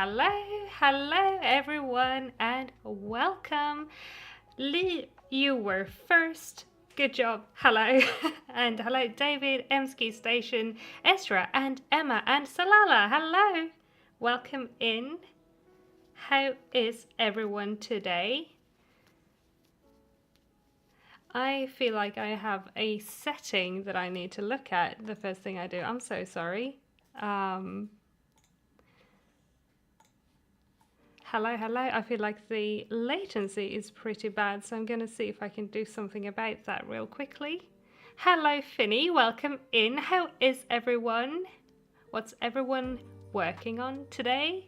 Hello everyone, and welcome. Lee, you were first. Good job. Hello. And hello, David, Emski Station, Esra, and Emma, and Salala. Hello. Welcome in. How is everyone today? I feel like I have a setting that I need to look at the first thing I do. I'm so sorry. Hello. I feel like the latency is pretty bad, so I'm going to see if I can do something about that real quickly. Hello, Finny. Welcome in. How is everyone? What's everyone working on today?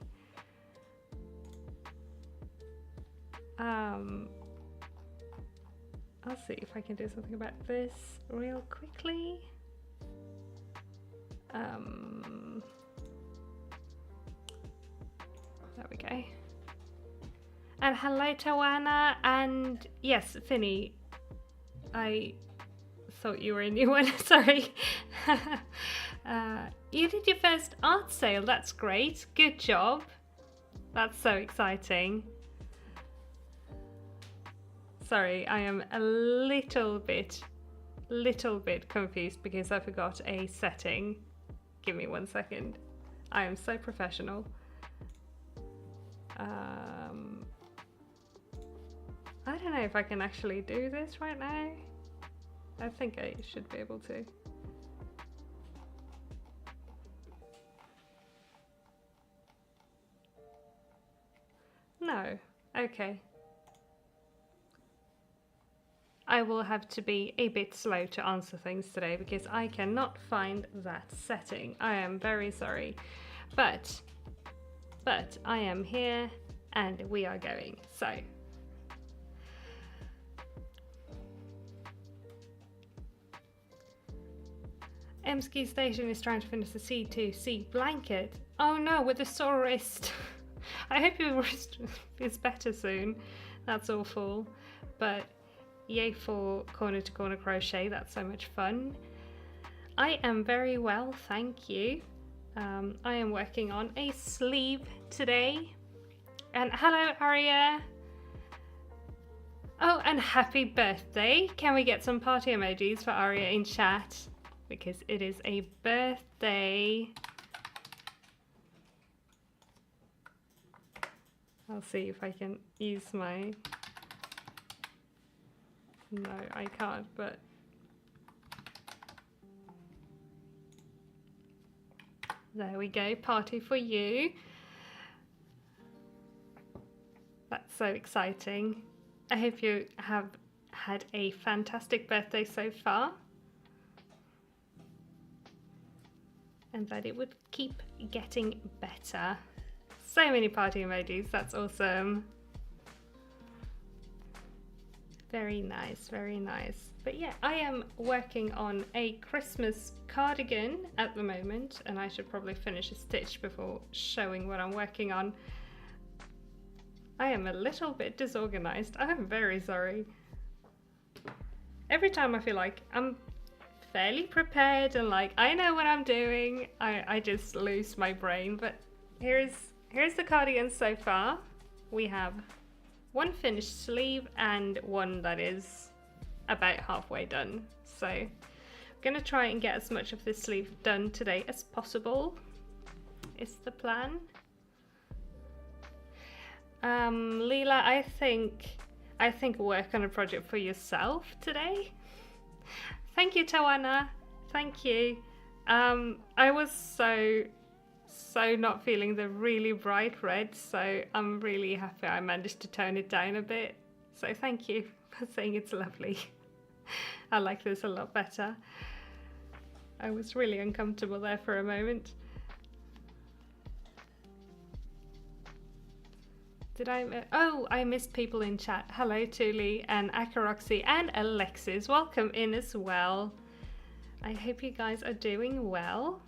I'll see if I can do something about this real quickly. There we go. And hello, Tawana, and yes, Finny, I thought you were a new one, sorry. You did your first art sale, that's great, good job. That's so exciting. Sorry, I am a little bit confused because I forgot a setting. Give me 1 second. I am so professional. I don't know if I can actually do this right now. I think I should be able to. No. Okay. I will have to be a bit slow to answer things today because I cannot find that setting. I am very sorry. But I am here and we are going. So Emski Station is trying to finish the C2C blanket. Oh no, with a sore wrist. I hope your wrist is better soon. That's awful. But yay for corner to corner crochet, that's so much fun. I am very well, thank you. I am working on a sleeve today. And hello, Aria. Oh, and happy birthday. Can we get some party emojis for Aria in chat? Because it is a birthday. I'll see if I can use my... No, I can't, but... There we go, party for you. That's so exciting. I hope you have had a fantastic birthday so far. And that it would keep getting better. So many party emojis, that's awesome. Very nice, very nice. But yeah, I am working on a Christmas cardigan at the moment, and I should probably finish a stitch before showing what I'm working on. I am a little bit disorganized. I'm very sorry. Every time I feel like I'm fairly prepared and like I know what I'm doing, I just lose my brain. But here's the cardigan so far. We have one finished sleeve and one that is about halfway done. So I'm gonna try and get as much of this sleeve done today as possible, is the plan. Leela, I think work on a project for yourself today. Thank you, Tawana. Thank you. I was so not feeling the really bright red, so I'm really happy I managed to tone it down a bit. So thank you for saying it's lovely. I like this a lot better. I was really uncomfortable there for a moment. Did I? Oh, I missed people in chat. Hello, Tuli and Akaroxy and Alexis. Welcome in as well. I hope you guys are doing well.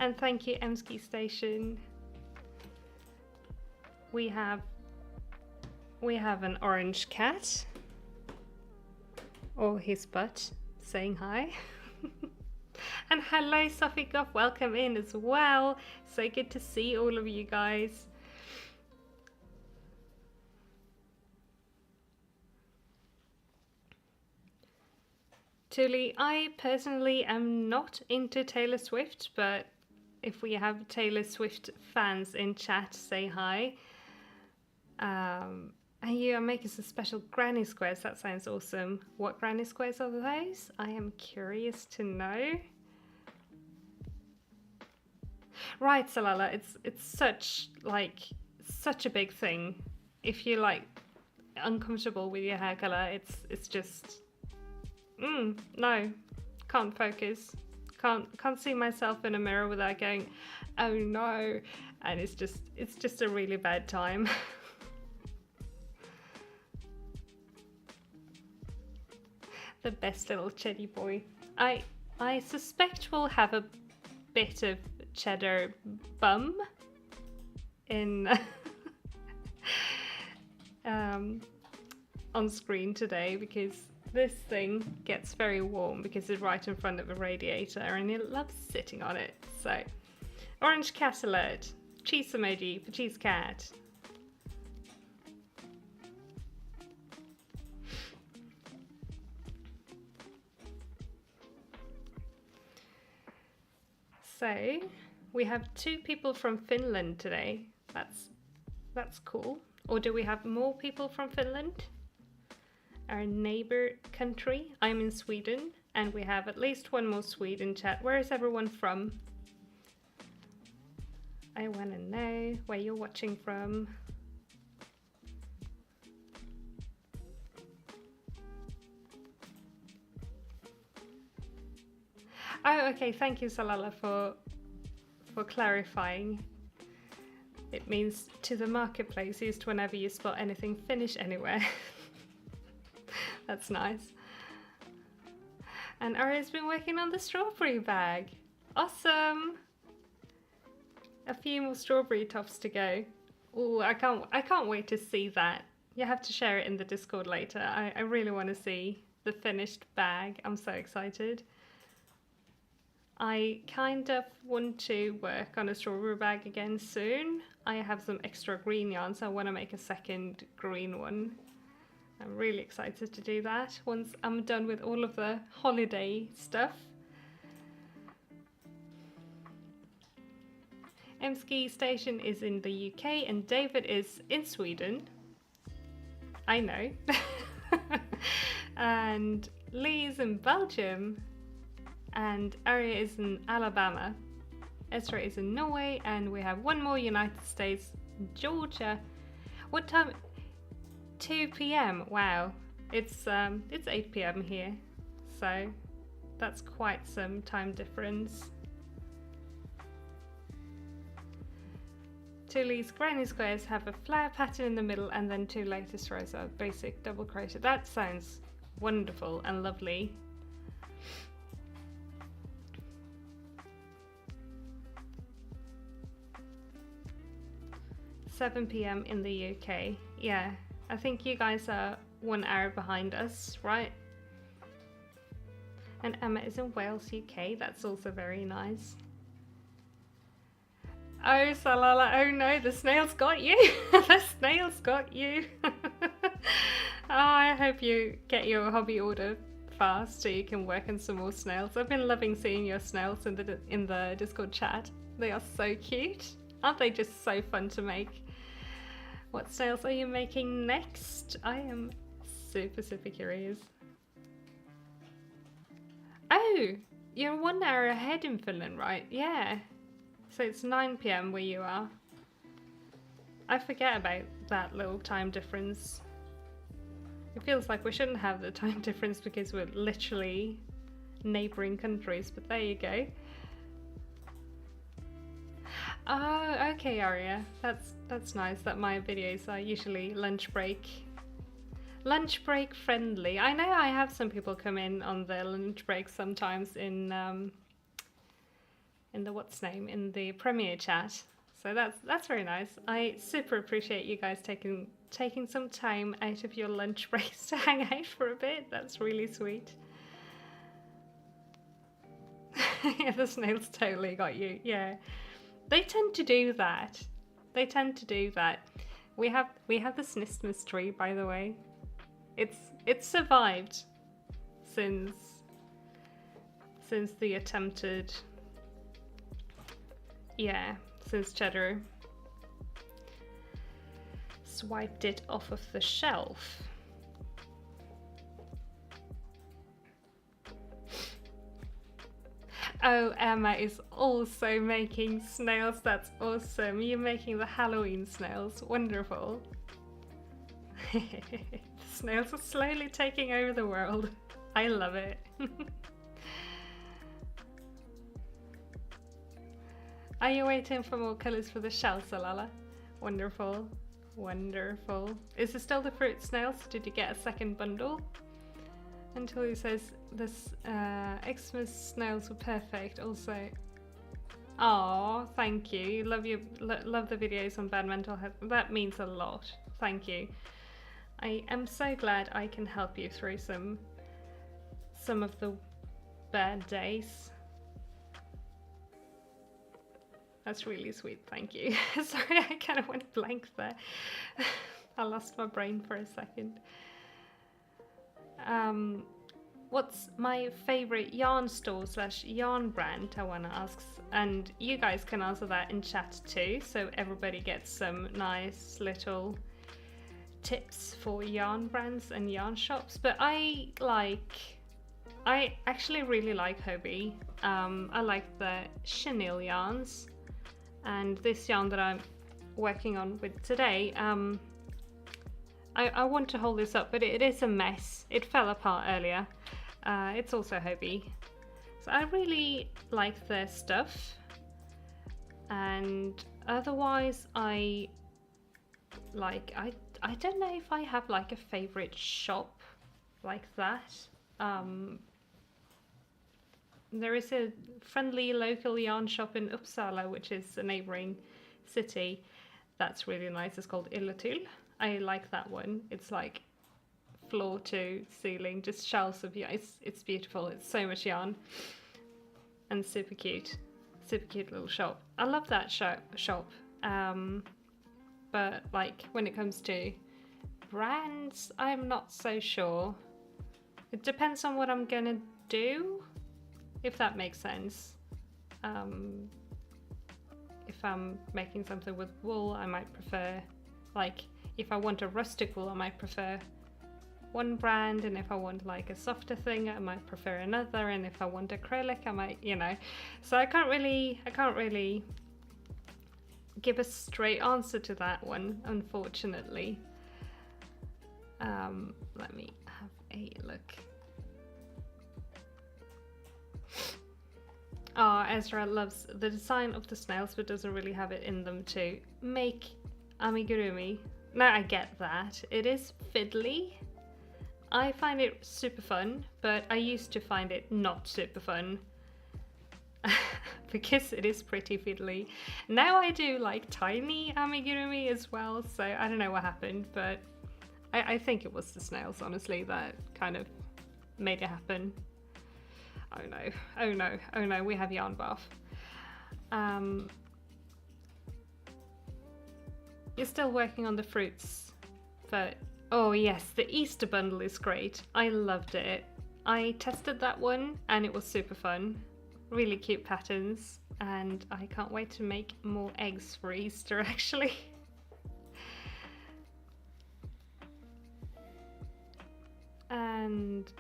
And thank you, Emski Station. We have an orange cat, or his butt, saying hi. And hello, Sophie Goff, welcome in as well. So good to see all of you guys. Tuli, I personally am not into Taylor Swift, but if we have Taylor Swift fans in chat, say hi. And you are making some special granny squares. That sounds awesome. What granny squares are those? I am curious to know. Right, Salala, it's such a big thing. If you're like uncomfortable with your hair color, it's just no, can't focus. Can't see myself in a mirror without going, oh no, and it's just a really bad time. The best little Cheddy boy. I suspect we'll have a bit of cheddar bum in on screen today, because this thing gets very warm because it's right in front of a radiator and it loves sitting on it. So, orange cat alert, cheese emoji for cheese cat. So, we have 2 people from Finland today. That's cool. Or do we have more people from Finland? Our neighbor country. I'm in Sweden, and we have at least one more Swede in chat. Where is everyone from? I want to know where you're watching from. Oh, okay. Thank you, Salala, for clarifying. It means to the marketplace, used whenever you spot anything Finnish anywhere. That's nice. And Aria's been working on the strawberry bag. Awesome! A few more strawberry tops to go. Oh, I can't wait to see that. You have to share it in the Discord later. I really want to see the finished bag. I'm so excited. I kind of want to work on a strawberry bag again soon. I have some extra green yarn, so I want to make a second green one. I'm really excited to do that once I'm done with all of the holiday stuff. Emski Station is in the UK and David is in Sweden. I know. And Lee is in Belgium. And Aria is in Alabama. Ezra is in Norway, and we have one more United States, Georgia. What time? 2 p.m. Wow, it's 8 p.m. here, so that's quite some time difference. Tuli's granny squares have a flower pattern in the middle, and then 2 latest rows are basic double crochet. That sounds wonderful and lovely. $7 p.m. in the UK. Yeah, I think you guys are 1 hour behind us, right? And Emma is in Wales, UK. That's also very nice. Oh, Salala, oh no, the snail's got you. The snail's got you. Oh, I hope you get your hobby order fast so you can work on some more snails. I've been loving seeing your snails in the Discord chat. They are so cute. Aren't they just so fun to make? What snails are you making next? I am super curious. Oh, you're 1 hour ahead in Finland, right? Yeah. So it's 9 p.m. where you are. I forget about that little time difference. It feels like we shouldn't have the time difference because we're literally neighboring countries, but there you go. Oh, okay, Aria. That's nice that my videos are usually lunch break friendly. I know I have some people come in on their lunch break sometimes in the Premiere chat. So that's very nice. I super appreciate you guys taking some time out of your lunch breaks to hang out for a bit. That's really sweet. Yeah, the snails totally got you. Yeah, they tend to do that. They tend to do that. We have the Xmas tree, by the way. It's survived since the attempted, yeah, since Cheddar swiped it off of the shelf. Oh, Emma is also making snails. That's awesome. You're making the Halloween snails. Wonderful. The snails are slowly taking over the world. I love it. Are you waiting for more colours for the shell, Salala? Wonderful. Wonderful. Is it still the fruit snails? Did you get a second bundle? Until he says this Xmas snails were perfect. Also, oh, thank you. Love the videos on bad mental health. That means a lot. Thank you. I am so glad I can help you through some of the bad days. That's really sweet. Thank you. Sorry, I kind of went blank there. I lost my brain for a second. What's my favorite yarn store / yarn brand, Tawana asks, and you guys can answer that in chat too, so everybody gets some nice little tips for yarn brands and yarn shops. But I actually really like Hobby. I like the chenille yarns, and this yarn that I'm working on with today, I want to hold this up, but it is a mess. It fell apart earlier. It's also Hobby. So I really like their stuff. And otherwise I don't know if I have like a favorite shop like that. There is a friendly local yarn shop in Uppsala, which is a neighboring city. That's really nice. It's called Illatul. I like that one. It's like floor to ceiling, just shelves of yarn. It's beautiful. It's so much yarn and super cute little shop. I love that shop. But like when it comes to brands, I'm not so sure. It depends on what I'm gonna do, if that makes sense. If I'm making something with wool, I might prefer, like, if I want a rustic wool, I might prefer one brand, and if I want like a softer thing, I might prefer another, and if I want acrylic, I might, you know. So I can't really give a straight answer to that one, unfortunately. Let me have a look. Oh, Ezra loves the design of the snails, but doesn't really have it in them to make amigurumi. No, I get that. It is fiddly. I find it super fun, but I used to find it not super fun because it is pretty fiddly. Now I do like tiny amigurumi as well, so I don't know what happened, but I think it was the snails, honestly, that kind of made it happen. Oh no, oh no, oh no, we have yarn bath. You're still working on the fruits, but oh yes, the Easter bundle is great. I loved it. I tested that one and it was super fun. Really cute patterns, and I can't wait to make more eggs for Easter actually. And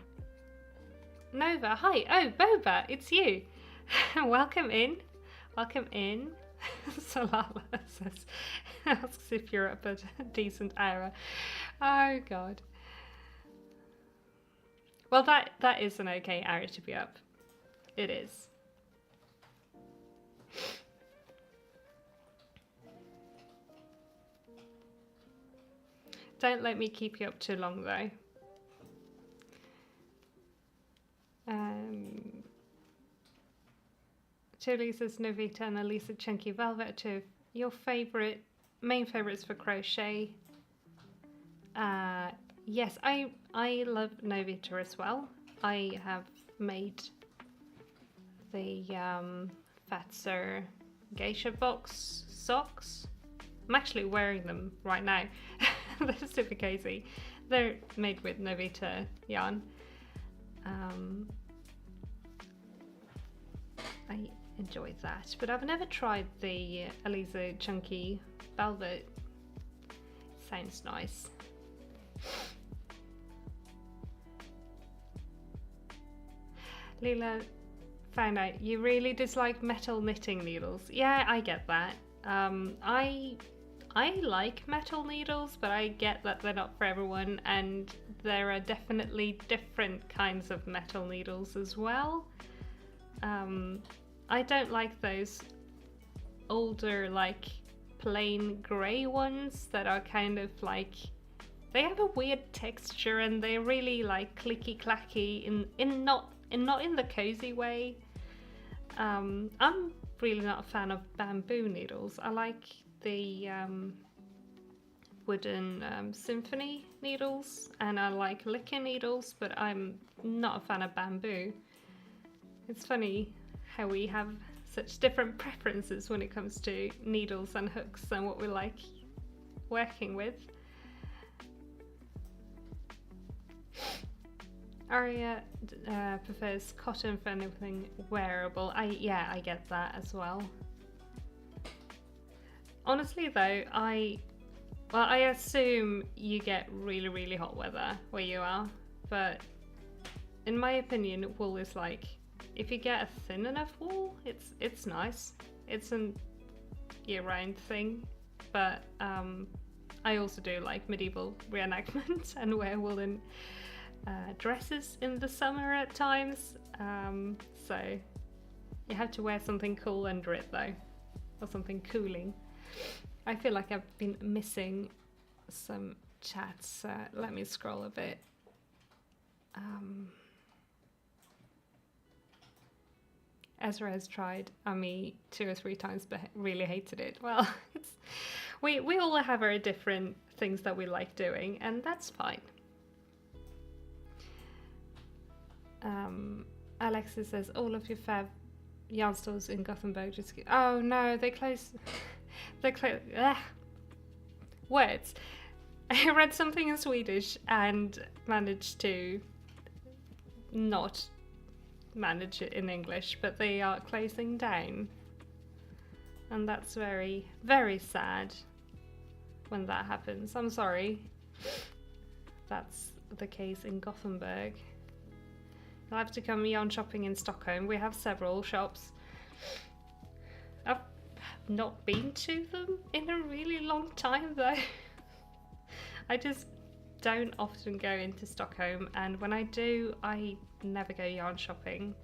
Nova, hi. Oh, Boba, it's you. Welcome in. Welcome in. Salala says, asks if you're up at a decent hour. Oh god. Well, that is an okay hour to be up. It is. Don't let me keep you up too long though. Julie says Novita and Elisa Chunky Velvet, two of your main favorites for crochet. Yes, I love Novita as well. I have made the Fatser geisha box socks. I'm actually wearing them right now. They're super cozy. They're made with Novita yarn. I enjoyed that, but I've never tried the Aliza Chunky Velvet. Sounds nice. Leela found out you really dislike metal knitting needles. Yeah, I get that. I like metal needles, but I get that they're not for everyone, and there are definitely different kinds of metal needles as well. I don't like those older, like plain grey ones that are kind of like, they have a weird texture and they're really like clicky clacky not in the cozy way. I'm really not a fan of bamboo needles. I like the wooden symphony needles, and I like licker needles, but I'm not a fan of bamboo. It's funny how we have such different preferences when it comes to needles and hooks and what we like working with. Aria prefers cotton for anything wearable. I get that as well. Honestly though, I assume you get really, really hot weather where you are, but in my opinion, wool is like, if you get a thin enough wool, it's nice. It's an year-round thing, but I also do like medieval reenactment and wear woolen dresses in the summer at times. So you have to wear something cool under it though, or something cooling. I feel like I've been missing some chats. Let me scroll a bit. Ezra has tried Ami 2 or 3 times but really hated it. Well, we all have our different things that we like doing, and that's fine. Alexis says all of your fab yarn stores in Gothenburg just... Oh no, they closed. They closed. Words. I read something in Swedish and managed to not manage it in English, but they are closing down, and that's very, very sad when that happens. I'm sorry. That's the case in Gothenburg. You'll have to come yarn shopping in Stockholm. We have several shops. I've not been to them in a really long time though. I just don't often go into Stockholm, and when I do, I never go yarn shopping.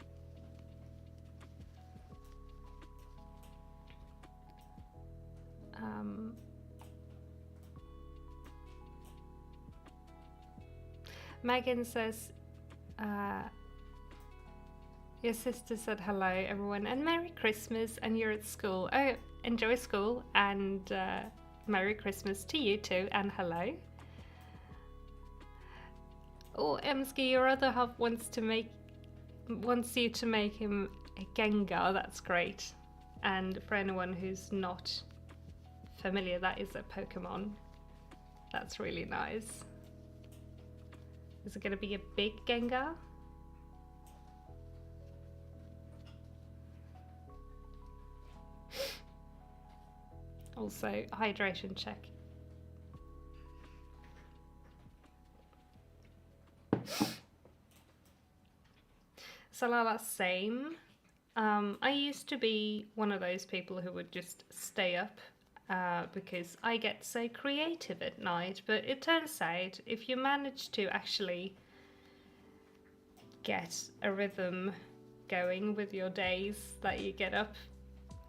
Megan says, your sister said hello everyone and Merry Christmas, and you're at school. Oh, enjoy school, and Merry Christmas to you too, and hello. Oh, Emsky, your other half wants you to make him a Gengar. That's great. And for anyone who's not familiar, that is a Pokemon. That's really nice. Is it going to be a big Gengar? Also, hydration check. Salala, same. I used to be one of those people who would just stay up because I get so creative at night, but it turns out if you manage to actually get a rhythm going with your days, that you get up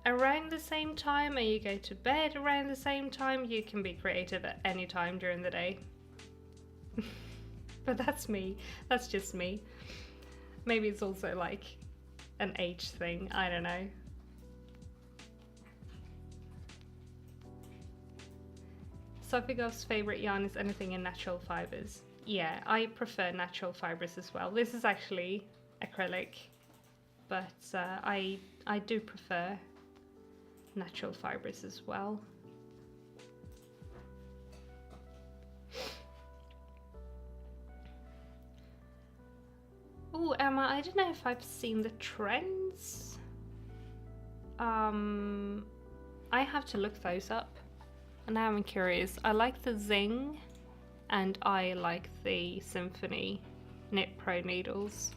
around the same time and you go to bed around the same time, you can be creative at any time during the day. But that's me. That's just me. Maybe it's also like an age thing, I don't know. Sophie Goff's favourite yarn is anything in natural fibres. Yeah, I prefer natural fibres as well. This is actually acrylic, but I do prefer natural fibres as well. Oh, Emma, I don't know if I've seen the trends. I have to look those up. And now I'm curious. I like the Zing and I like the Symphony Knit Pro needles.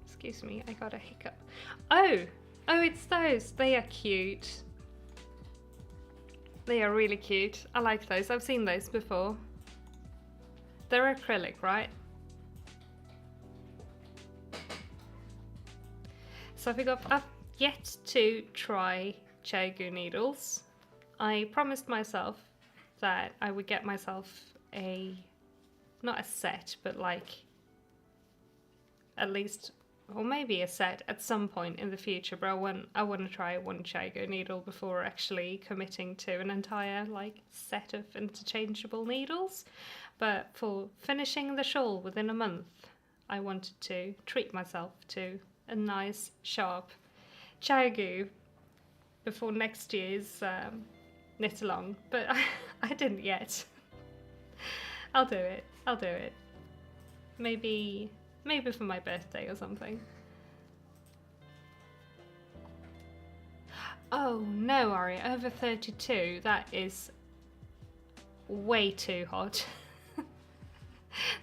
Excuse me, I got a hiccup. Oh, it's those. They are cute. They are really cute. I like those. I've seen those before. They're acrylic, right? So I've yet to try Shaiyeh needles. I promised myself that I would get myself not a set, but like at least, or maybe a set at some point in the future, but I want to try one Shaiyeh needle before actually committing to an entire like set of interchangeable needles. But for finishing the shawl within a month, I wanted to treat myself to a nice sharp Shaiyeh before next year's knit along, but I didn't yet. I'll do it. Maybe for my birthday or something. Oh no, Ari, over 32, that is way too hot.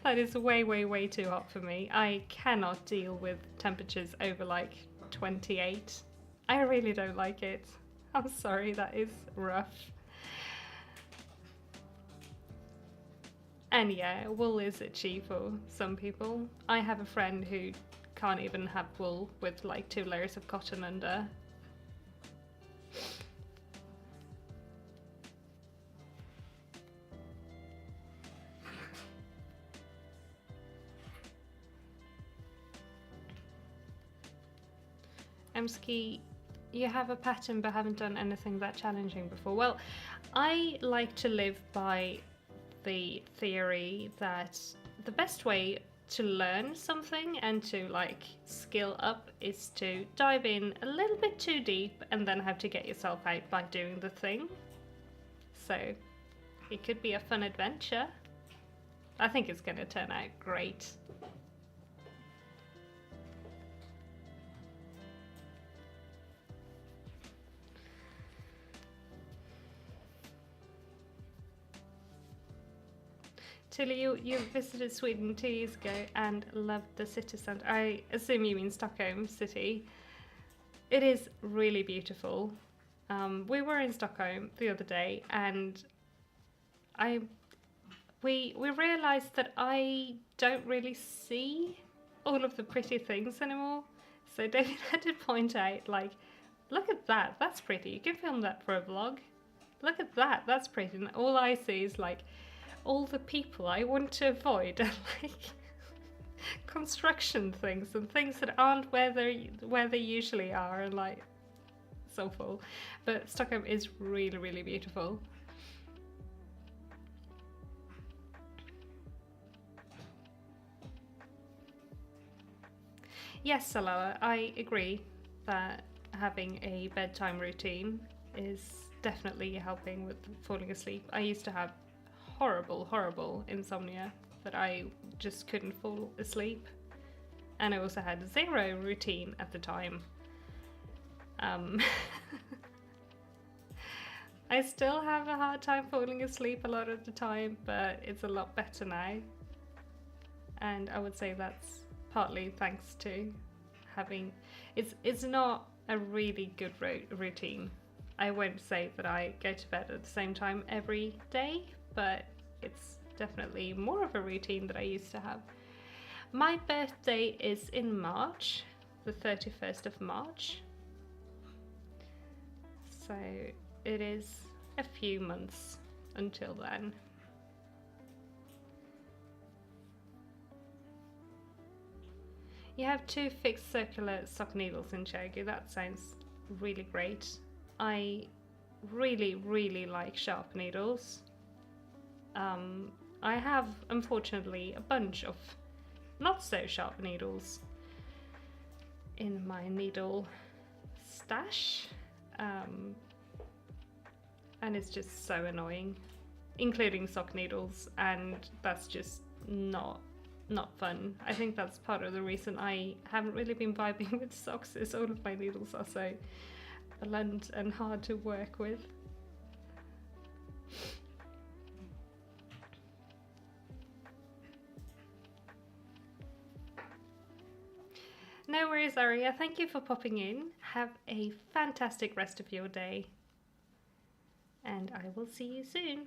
That is way too hot for me. I cannot deal with temperatures over like 28. I really don't like it. I'm sorry, that is rough. And yeah, wool is itchy for some people. I have a friend who can't even have wool with like 2 layers of cotton under. Emski, you have a pattern but haven't done anything that challenging before. Well, I like to live by the theory that the best way to learn something and to like skill up is to dive in a little bit too deep and then have to get yourself out by doing the thing. So it could be a fun adventure. I think it's going to turn out great. Tilly, you visited Sweden 2 years ago and loved the city centre. I assume you mean Stockholm city. It is really beautiful. We were in Stockholm the other day and we realised that I don't really see all of the pretty things anymore. So David had to point out, like, look at that, that's pretty. You can film that for a vlog. Look at that, that's pretty. And all I see is like all the people I want to avoid are like construction things and things that aren't where they usually are, and like so full. But Stockholm is really beautiful. Yes, Salala, I agree that having a bedtime routine is definitely helping with falling asleep. I used to have horrible insomnia that I just couldn't fall asleep, and I also had 0 routine at the time. I still have a hard time falling asleep a lot of the time, but it's a lot better now, and I would say that's partly thanks to having it's not a really good routine. I won't say that I go to bed at the same time every day, but it's definitely more of a routine that I used to have. My birthday is in March, the 31st of March. So it is a few months until then. You have 2 fixed circular sock needles in Shaiyeh. That sounds really great. I really like sharp needles. I have, unfortunately, a bunch of not so sharp needles in my needle stash, and it's just so annoying, including sock needles, and that's just not fun. I think that's part of the reason I haven't really been vibing with socks, is all of my needles are so blunt and hard to work with. No worries, Aria. Thank you for popping in. Have a fantastic rest of your day. And I will see you soon.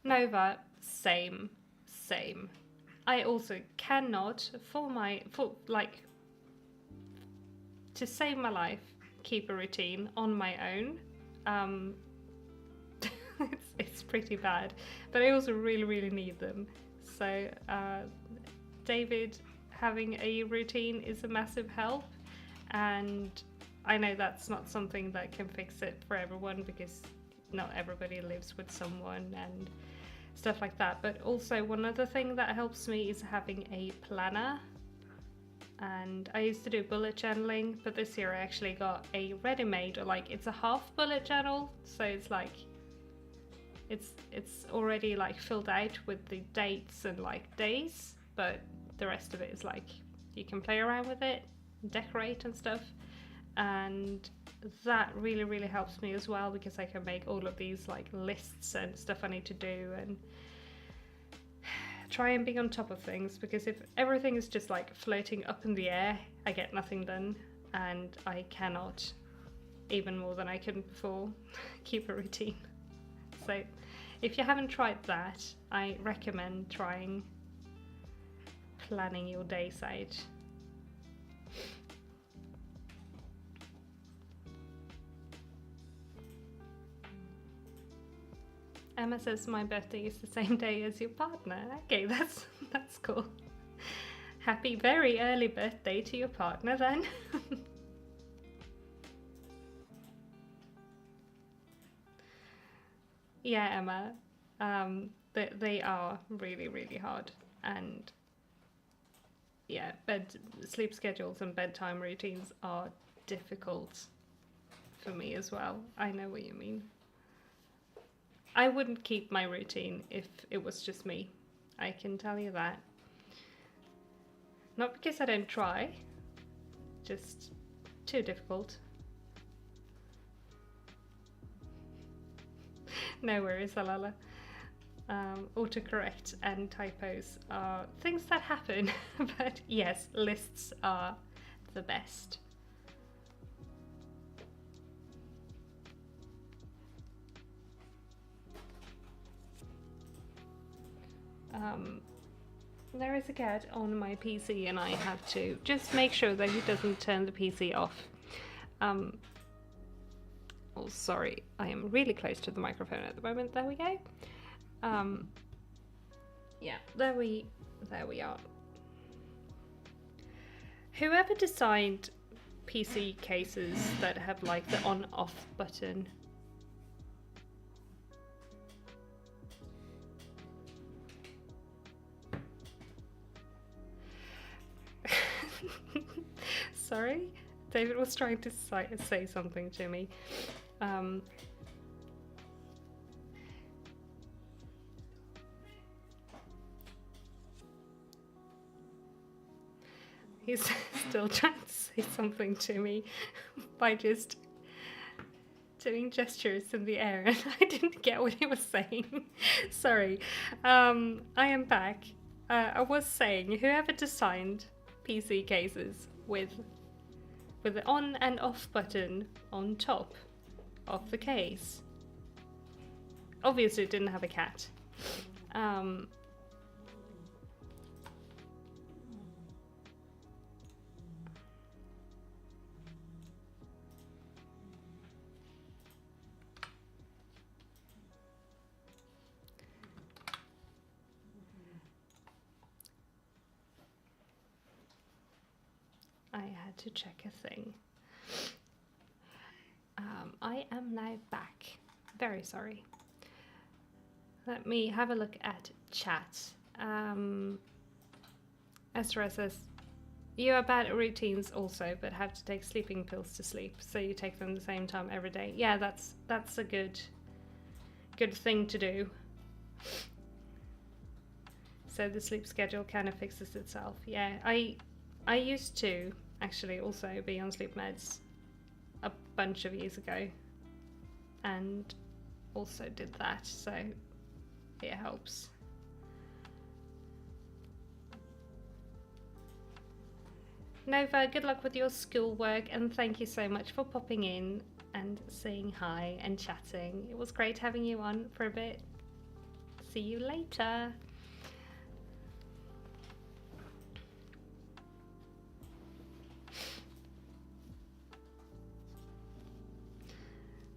Nova, same. I also cannot, to save my life, keep a routine on my own. It's pretty bad, but I also really need them. So David having a routine is a massive help, and I know that's not something that can fix it for everyone, because not everybody lives with someone and stuff like that. But also, one other thing that helps me is having a planner. And I used to do bullet journaling, but this year I actually got a ready-made, or like, it's a half bullet journal, so it's like it's already like filled out with the dates and like days, but the rest of it is like you can play around with it, decorate and stuff, and that really helps me as well, because I can make all of these like lists and stuff I need to do, and try and be on top of things, because if everything is just like floating up in the air, I get nothing done, and I cannot, even more than I couldn't before, keep a routine. So if you haven't tried that, I recommend trying planning your days out. Emma says my birthday is the same day as your partner. Okay, that's cool. Happy very early birthday to your partner then. Yeah, Emma, they are really hard, and yeah, sleep schedules and bedtime routines are difficult for me as well. I know what you mean. I wouldn't keep my routine if it was just me. I can tell you that. Not because I don't try, just too difficult. No worries, Alala. Autocorrect and typos are things that happen, but yes, lists are the best. There is a cat on my PC, and I have to just make sure that he doesn't turn the PC off. Oh, sorry, I am really close to the microphone at the moment. There we go. Yeah, there we are. Whoever designed PC cases that have like the on-off button, sorry, David was trying to say something to me. He's still trying to say something to me by just doing gestures in the air, and I didn't get what he was saying. Sorry. I am back. I was saying, whoever designed PC cases with the on and off button on top of the case obviously didn't have a cat. I had to check a thing. I am now back. Very sorry. Let me have a look at chat. Ezra says, you are bad at routines also, but have to take sleeping pills to sleep. So you take them the same time every day. Yeah, that's a good thing to do. So the sleep schedule kind of fixes itself. Yeah, I used to actually also be on sleep meds a bunch of years ago, and also did that, so it helps. Nova, good luck with your schoolwork, and thank you so much for popping in and saying hi and chatting. It was great having you on for a bit. See you later.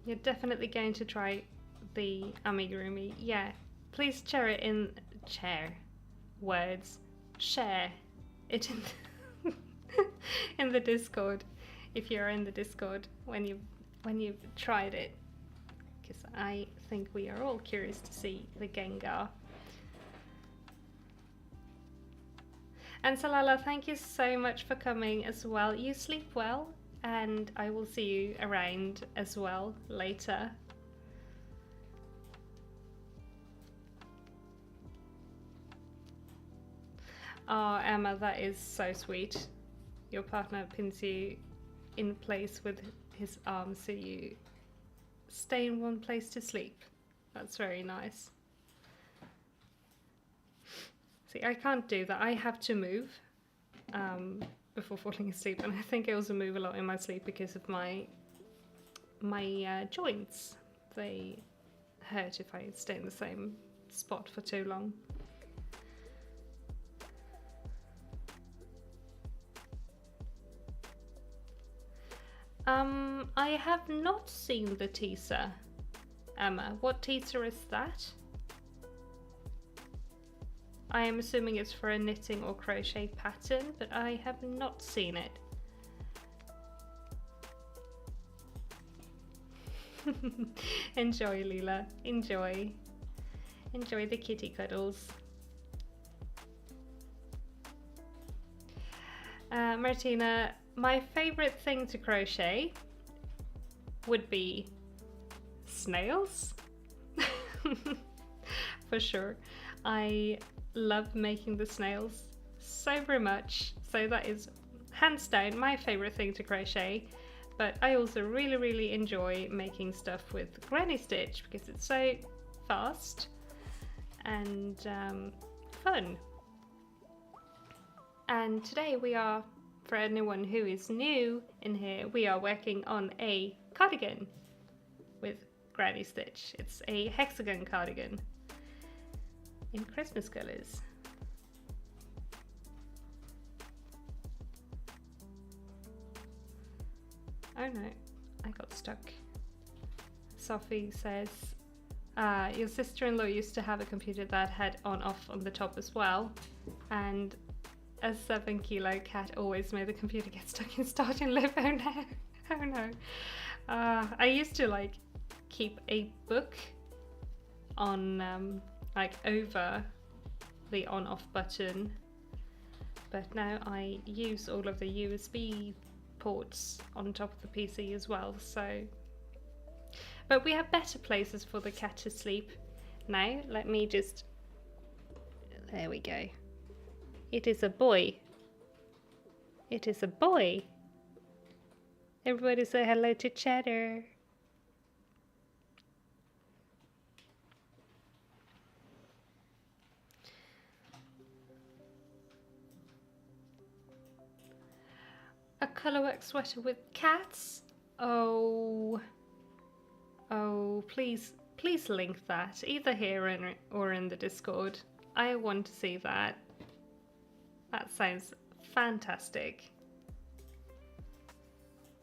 You're definitely going to try the amigurumi. Yeah, please share it in share it in in the Discord if you're in the Discord when you've tried it, because I think we are all curious to see the Gengar. And Salala, thank you so much for coming as well. You sleep well, and I will see you around as well later. Oh, Emma, that is so sweet. Your partner pins you in place with his arm so you stay in one place to sleep. That's very nice. See, I can't do that. I have to move before falling asleep, and I think I also move a lot in my sleep because of my joints. They hurt if I stay in the same spot for too long. I have not seen the teaser, Emma. What teaser is that? I am assuming it's for a knitting or crochet pattern, but I have not seen it. Enjoy, Leela. Enjoy. Enjoy the kitty cuddles. Martina, my favorite thing to crochet would be snails. For sure. I love making the snails so very much, so that is hands down my favorite thing to crochet. But I also really enjoy making stuff with granny stitch because it's so fast and fun. And today we are, for anyone who is new in here, we are working on a cardigan with granny stitch. It's a hexagon cardigan in Christmas colours. Oh no, I got stuck. Sophie says, your sister-in-law used to have a computer that had on-off on the top as well, and a 7-kilo cat always made the computer get stuck in start and live. Oh no, oh no. I used to like keep a book on like over the on-off button, but now I use all of the USB ports on top of the PC as well, so. But we have better places for the cat to sleep. Now, let me just, there we go. It is a boy. It is a boy. Everybody say hello to Cheddar. A colorwork sweater with cats? Oh, please link that, either here or in the Discord. I want to see that. That sounds fantastic.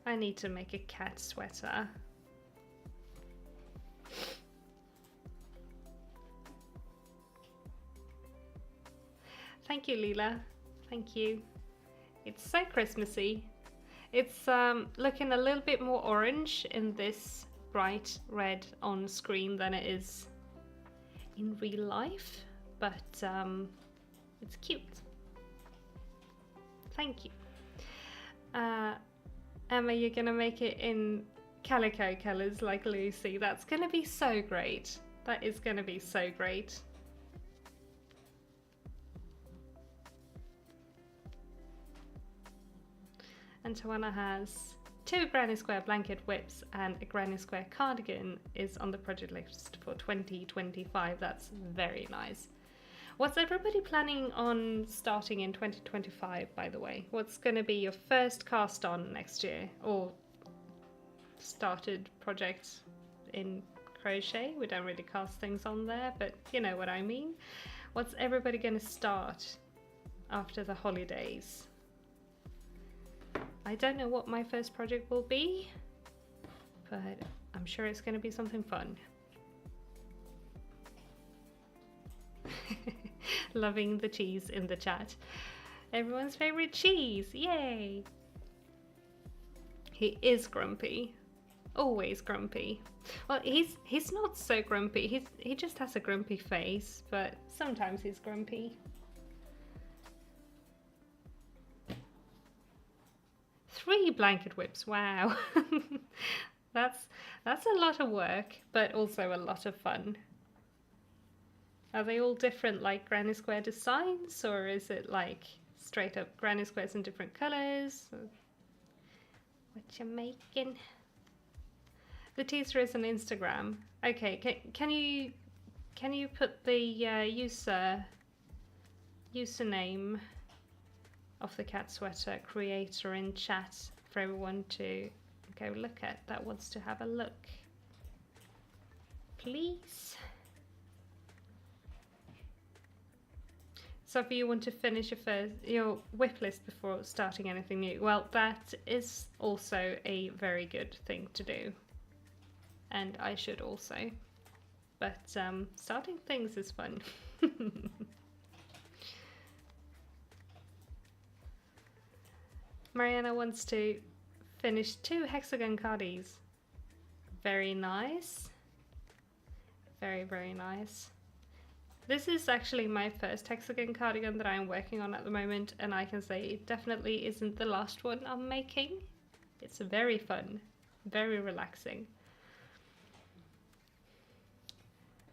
I need to make a cat sweater. Thank you, Leela. Thank you. It's so Christmassy. It's looking a little bit more orange in this bright red on screen than it is in real life, but it's cute. Thank you. Emma, you're gonna make it in calico colors like Lucy. That's gonna be so great. That is gonna be so great. And Tawana has 2 granny square blanket whips and a granny square cardigan is on the project list for 2025. That's very nice. What's everybody planning on starting in 2025, by the way? What's going to be your first cast on next year? Or started project in crochet? We don't really cast things on there, but you know what I mean. What's everybody going to start after the holidays? I don't know what my first project will be, but I'm sure it's going to be something fun. Loving the cheese in the chat. Everyone's favorite cheese, yay! He is grumpy, always grumpy. Well, he's not so grumpy. He just has a grumpy face, but sometimes he's grumpy. 3 blanket whips, wow. That's a lot of work, but also a lot of fun. Are they all different, like granny square designs, or is it like straight up granny squares in different colors? What you making? The teaser is on Instagram. Okay, can you put the username of the cat sweater creator in chat for everyone to go look at that wants to have a look, please? Sophie, you want to finish your whip list before starting anything new? Well, that is also a very good thing to do, and I should also, but starting things is fun. Mariana wants to finish 2 hexagon cardies. Very nice. Very, very nice. This is actually my first hexagon cardigan that I'm working on at the moment, and I can say it definitely isn't the last one I'm making. It's very fun, very relaxing.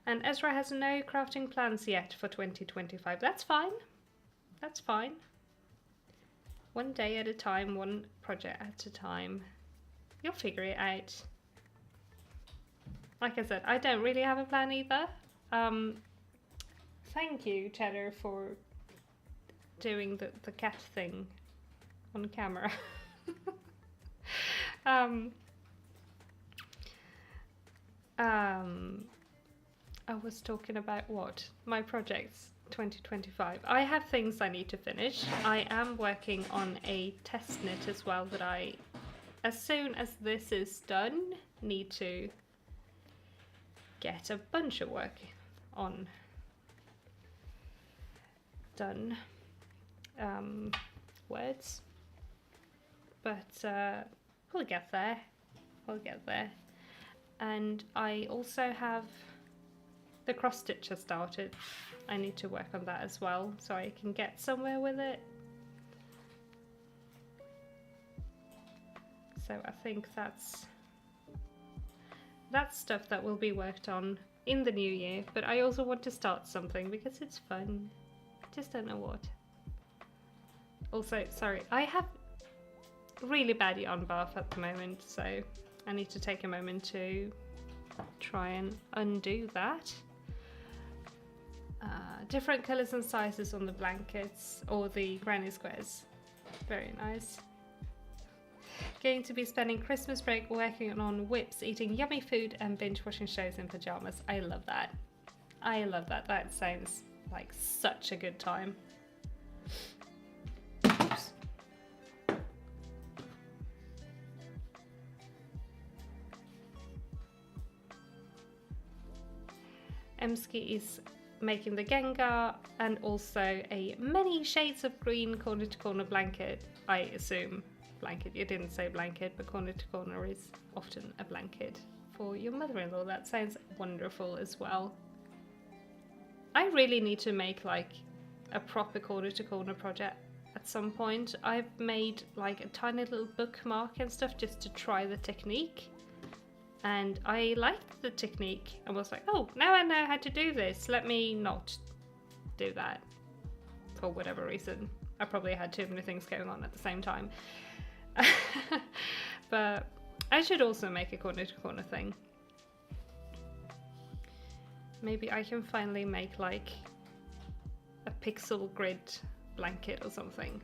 And Ezra has no crafting plans yet for 2025. That's fine. That's fine. One day at a time, one project at a time. You'll figure it out. Like I said, I don't really have a plan either. Thank you, Cheddar, for doing the cat thing on camera. I was talking about what? My projects 2025. I have things I need to finish. I am working on a test knit as well that I, as soon as this is done, need to get a bunch of work on done. Words, but we'll get there. We'll get there. And I also have the cross stitch has started. I need to work on that as well, so I can get somewhere with it. So I think that's stuff that will be worked on in the new year, but I also want to start something because it's fun. I just don't know what. Also, sorry, I have really bad yarn bath at the moment, so I need to take a moment to try and undo that. Different colours and sizes on the blankets or the granny squares. Very nice. Going to be spending Christmas break working on whips, eating yummy food and binge watching shows in pyjamas. I love that. I love that. That sounds like such a good time. Oops. Emski is making the Gengar and also a many shades of green corner to corner blanket. I assume blanket. You didn't say blanket, but corner to corner is often a blanket for your mother-in-law. That sounds wonderful as well. I really need to make like a proper corner to corner project at some point. I've made like a tiny little bookmark and stuff just to try the technique, and I liked the technique and was like, oh, now I know how to do this, let me not do that for whatever reason. I probably had too many things going on at the same time. But I should also make a corner to corner thing. Maybe I can finally make like a pixel grid blanket or something.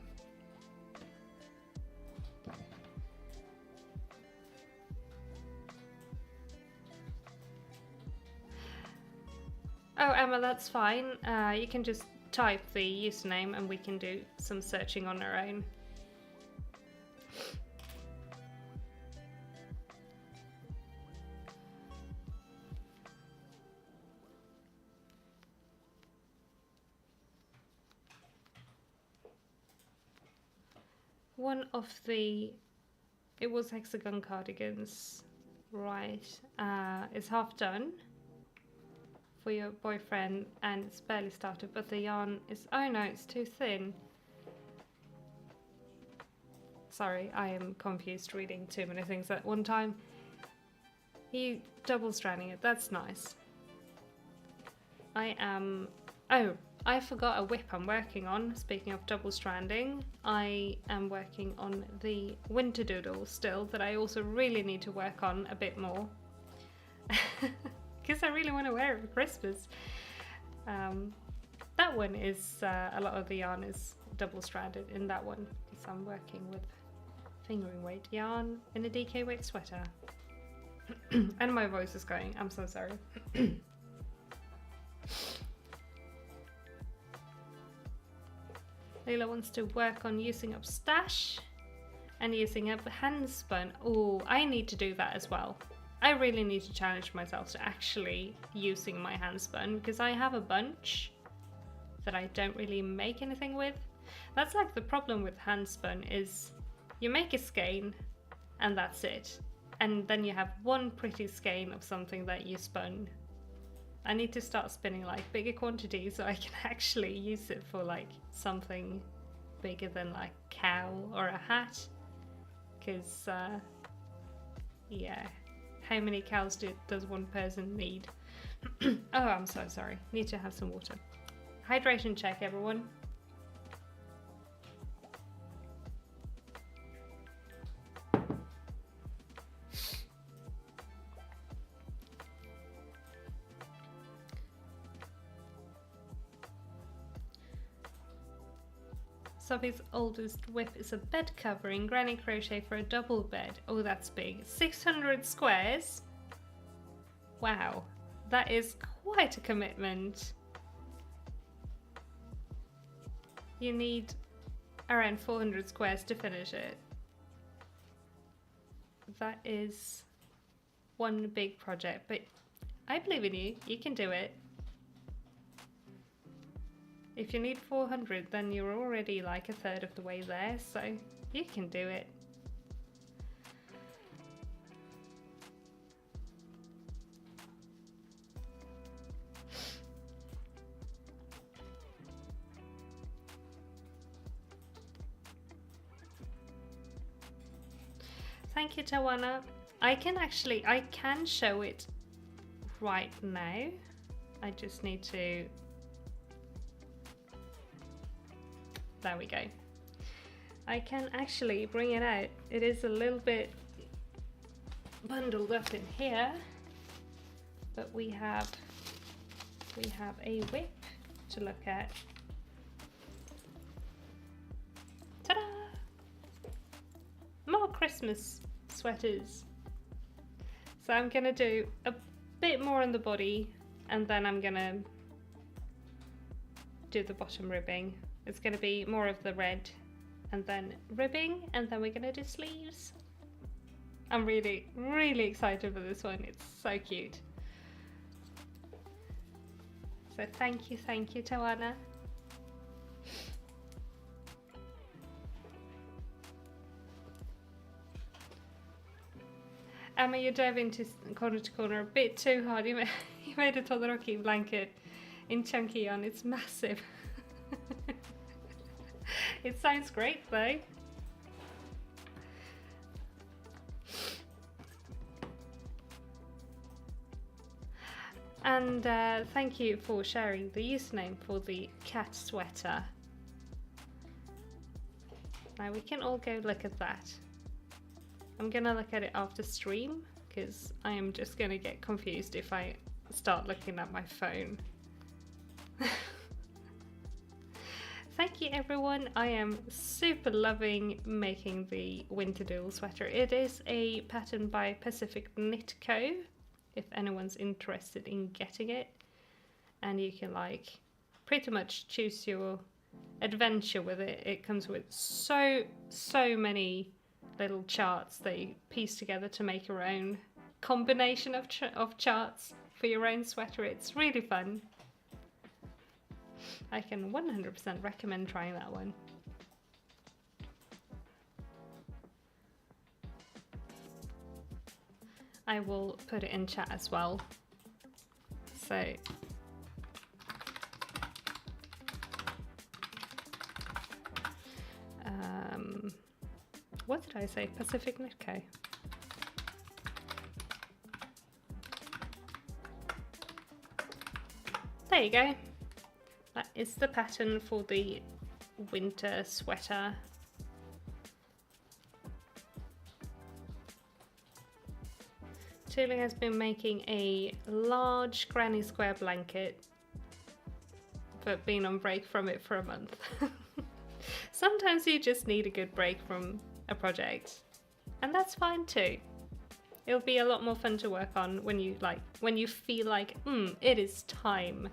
Oh, Emma, that's fine. You can just type the username and we can do some searching on our own. One of the, it was Hexagon Cardigans, right, it's half done for your boyfriend and it's barely started, but the yarn is, oh no, it's too thin. Sorry, I am confused reading too many things at one time. You double stranding it, that's nice. I am, oh, I forgot a whip I'm working on. Speaking of double stranding, I am working on the winter doodle still that I also really need to work on a bit more. Because I really want to wear it for Christmas. That one is, a lot of the yarn is double stranded in that one. So I'm working with fingering weight yarn in a DK weight sweater. And my voice is going, I'm so sorry. Leila wants to work on using up stash and using up hand spun. Oh, I need to do that as well. I really need to challenge myself to actually using my hand spun, because I have a bunch that I don't really make anything with. That's like the problem with hand spun is you make a skein and that's it. And then you have one pretty skein of something that you spun. I need to start spinning like bigger quantities so I can actually use it for like something bigger than like a cow or a hat. Because, yeah, how many cows does one person need? Oh, I'm so sorry. Need to have some water. Hydration check, everyone. Sophie's oldest whip is a bed covering, granny crochet for a double bed. Oh, that's big. 600 squares? Wow, that is quite a commitment. You need around 400 squares to finish it. That is one big project, but I believe in you. You can do it. If you need 400, then you're already like a third of the way there, so you can do it. Thank you, Tawana. I can show it right now. I just need to, there we go. I can actually bring it out. It is a little bit bundled up in here, but we have a whip to look at. Ta-da! More Christmas sweaters. So I'm gonna do a bit more on the body, and then I'm gonna do the bottom ribbing. It's going to be more of the red and then ribbing, and then we're going to do sleeves. I'm really, really excited for this one. It's so cute. So thank you, Tawana. Emma, you dove into corner to corner a bit too hard. You made a Todoroki blanket in chunky yarn. It's massive. It sounds great though. And thank you for sharing the username for the cat sweater. Now we can all go look at that. I'm gonna look at it after stream because I am just gonna get confused if I start looking at my phone. Thank you everyone. I am super loving making the Winter Duel sweater. It is a pattern by Pacific Knit Co. if anyone's interested in getting it. And you can like pretty much choose your adventure with it. It comes with so many little charts that you piece together to make your own combination of charts for your own sweater. It's really fun. I can 100% recommend trying that one. I will put it in chat as well. So what did I say? Pacific Knit Co. There you go. That is the pattern for the winter sweater. Tulu has been making a large granny square blanket, but been on break from it for a month. Sometimes you just need a good break from a project, and that's fine too. It'll be a lot more fun to work on when you feel like it is time.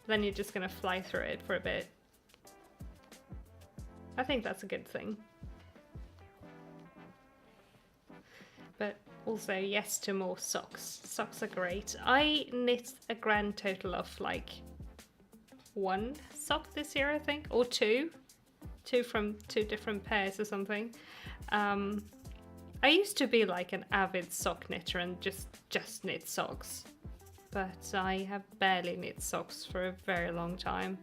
Then you're just gonna fly through it for a bit. I think that's a good thing. But also yes to more socks. Socks are great. I knit a grand total of like 1 sock this year, I think, or 2 from 2 different pairs or something. I used to be like an avid sock knitter and just knit socks, but I have barely knit socks for a very long time.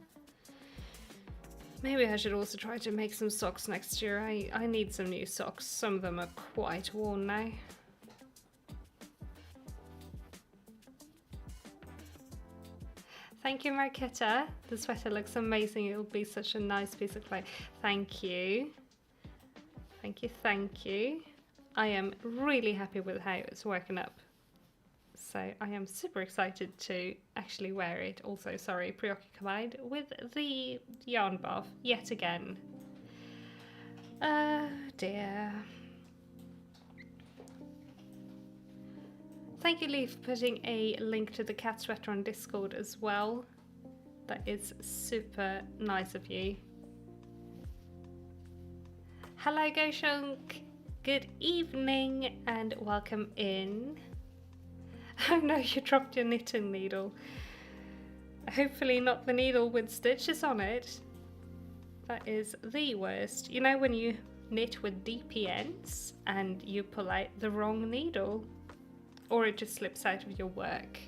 Maybe I should also try to make some socks next year. I need some new socks. Some of them are quite worn now. Thank you, Marketa. The sweater looks amazing. It'll be such a nice piece of clothing. Thank you. Thank you, thank you. I am really happy with how it's working up. So I am super excited to actually wear it. Also, sorry, preoccupied with the yarn bath yet again. Dear. Thank you, Lee, for putting a link to the cat sweater on Discord as well. That is super nice of you. Hello, Goshunk. Good evening and welcome in. Oh no, you dropped your knitting needle. Hopefully not the needle with stitches on it. That is the worst. You know when you knit with DP ends and you pull out the wrong needle, or it just slips out of your work.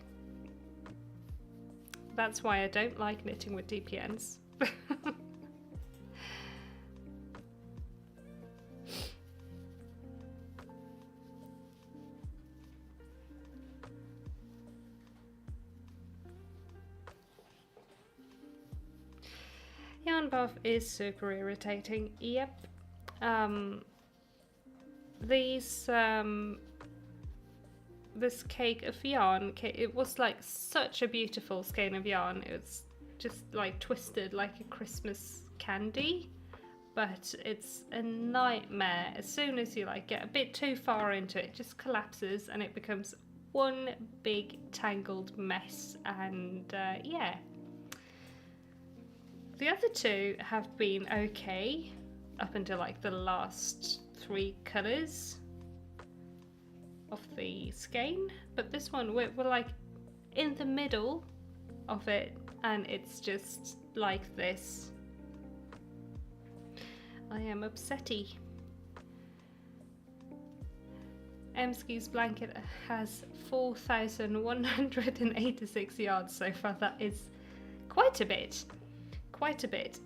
That's why I don't like knitting with DP ends. Yarn bath is super irritating. Yep. This cake of yarn, it was like such a beautiful skein of yarn. It was just like twisted like a Christmas candy, but it's a nightmare. As soon as you like get a bit too far into it, it just collapses and it becomes one big tangled mess. And yeah. The other 2 have been okay up until like the last 3 colours of the skein, but this one we're like in the middle of it and it's just like this. I am upsetty. Emski's blanket has 4,186 yards so far. That is quite a bit. Quite a bit.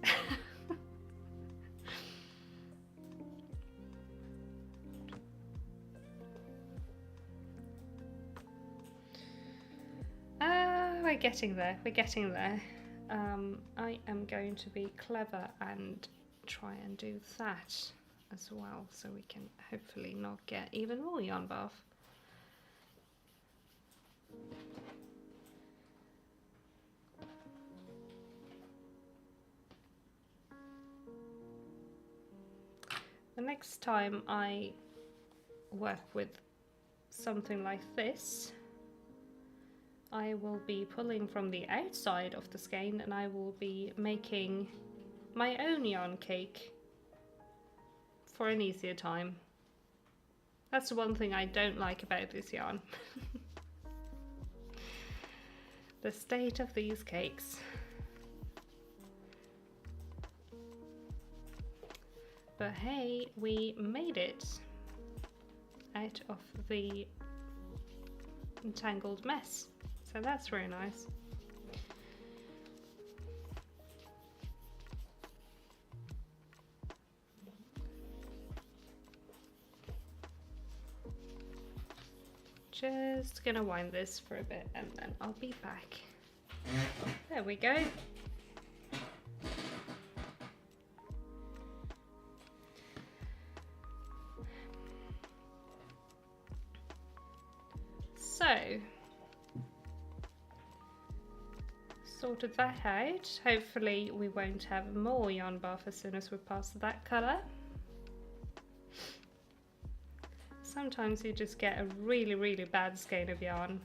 We're getting there. We're getting there. I am going to be clever and try and do that as well, so we can hopefully not get even more yarn bath. The next time I work with something like this, I will be pulling from the outside of the skein and I will be making my own yarn cake for an easier time. That's the one thing I don't like about this yarn. The state of these cakes. But hey, we made it out of the entangled mess. So that's very nice. Just gonna wind this for a bit and then I'll be back. There we go. So, sorted that out. Hopefully we won't have more yarn bath as soon as we pass that colour. Sometimes you just get a really bad skein of yarn.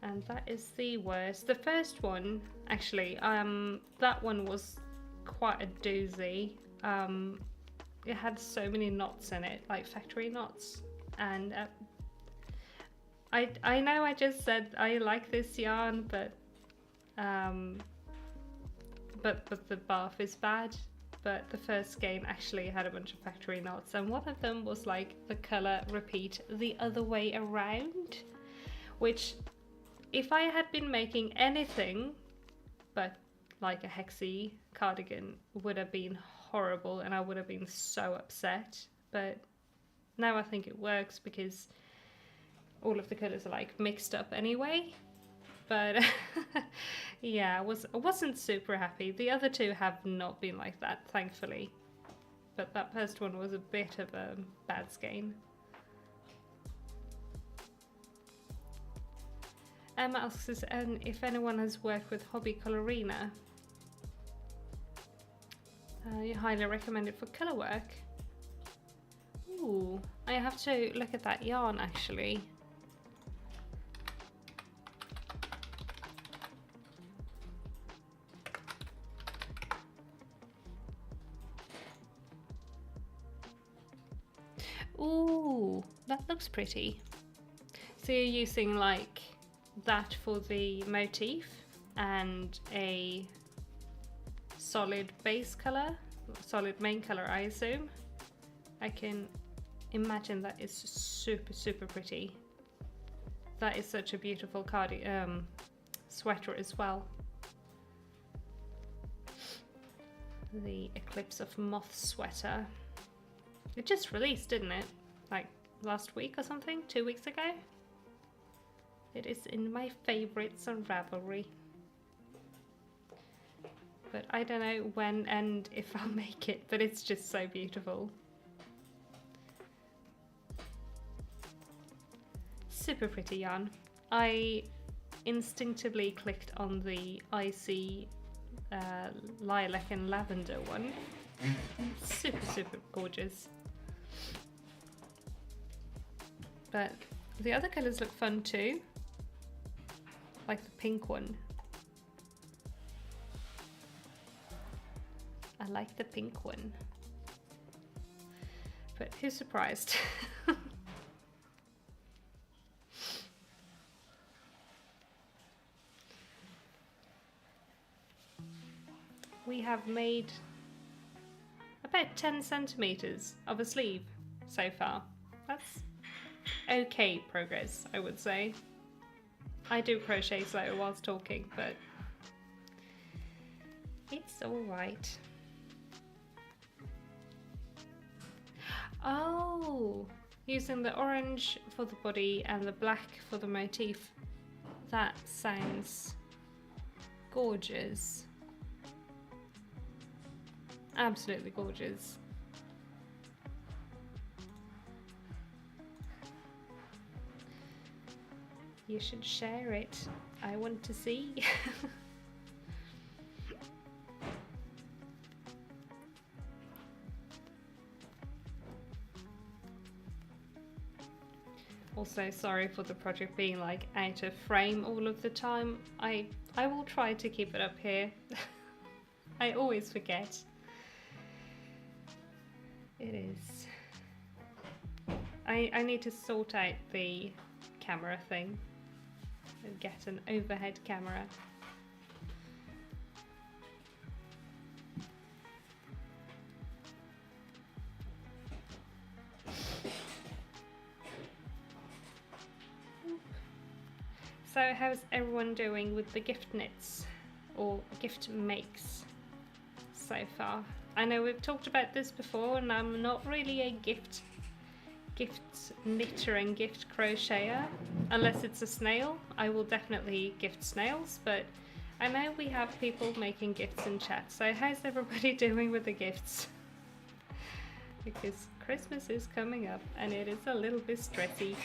And that is the worst. The first one, actually, that one was quite a doozy. It had so many knots in it, like factory knots. And I know I just said I like this yarn, but the bath is bad. But the first skein actually had a bunch of factory knots, and one of them was like the colour repeat the other way around, which if I had been making anything but like a hexy cardigan would have been horrible and I would have been so upset. But now I think it works because all of the colours are like mixed up anyway. But yeah, I wasn't super happy. The other two have not been like that, thankfully. But that first one was a bit of a bad skein. Emma asks us if anyone has worked with Hobby Colorina. You highly recommend it for colour work. Ooh, I have to look at that yarn actually. Ooh, that looks pretty. So you're using like that for the motif and a solid base color, solid main color, I assume. I can imagine that is super pretty. That is such a beautiful sweater as well. The Eclipse of Moth sweater. It just released, didn't it? Like last week or something? 2 weeks ago? It is in my favorites on Ravelry. But I don't know when and if I'll make it, but it's just so beautiful. Super pretty yarn. I instinctively clicked on the icy lilac and lavender one. Super gorgeous. But the other colours look fun too. Like the pink one. I like the pink one. But who's surprised? We have made about 10 centimeters of a sleeve so far. That's okay progress, I would say. I do crochet slow whilst talking, but it's alright. Oh, using the orange for the body and the black for the motif. That sounds gorgeous. Absolutely gorgeous. You should share it. I want to see. Also, sorry for the project being like out of frame all of the time. I will try to keep it up here. I always forget. It is. I need to sort out the camera thing and get an overhead camera. So how's everyone doing with the gift knits or gift makes so far? I know we've talked about this before, and I'm not really a gift knitter and gift crocheter unless it's a snail. I will definitely gift snails, but I know we have people making gifts in chat. So how's everybody doing with the gifts? Because Christmas is coming up and it is a little bit stressy.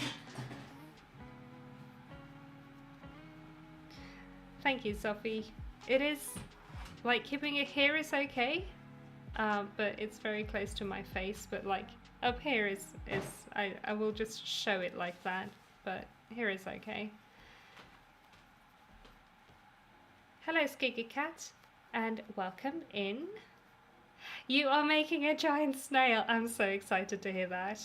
Thank you, Sophie. It is, like, keeping it here is okay, but it's very close to my face. But like up here is I will just show it like that, but here is okay. Hello, Skiggy Cat, and welcome in. You are making a giant snail. I'm so excited to hear that.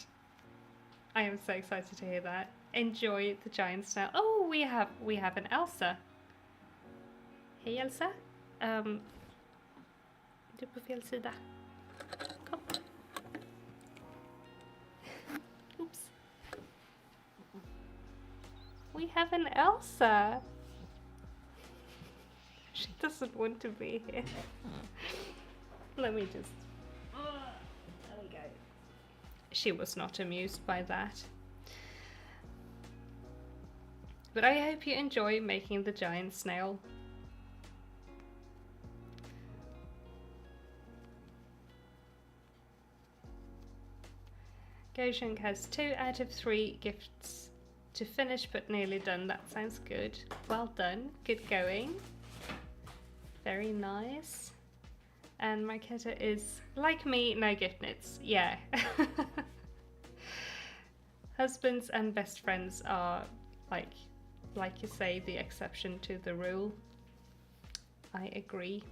I am so excited to hear that. Enjoy the giant snail. Oh, we have an Elsa. Hej Elsa. Du är på fel sida. Kom. Oops. We have an Elsa. She doesn't want to be here. Let me just... There we go. She was not amused by that. But I hope you enjoy making the giant snail. Gojung has 2 out of 3 gifts to finish, but nearly done. That sounds good. Well done. Good going. Very nice. And Marketa is, like me, no gift knits. Yeah. Husbands and best friends are, like you say, the exception to the rule. I agree.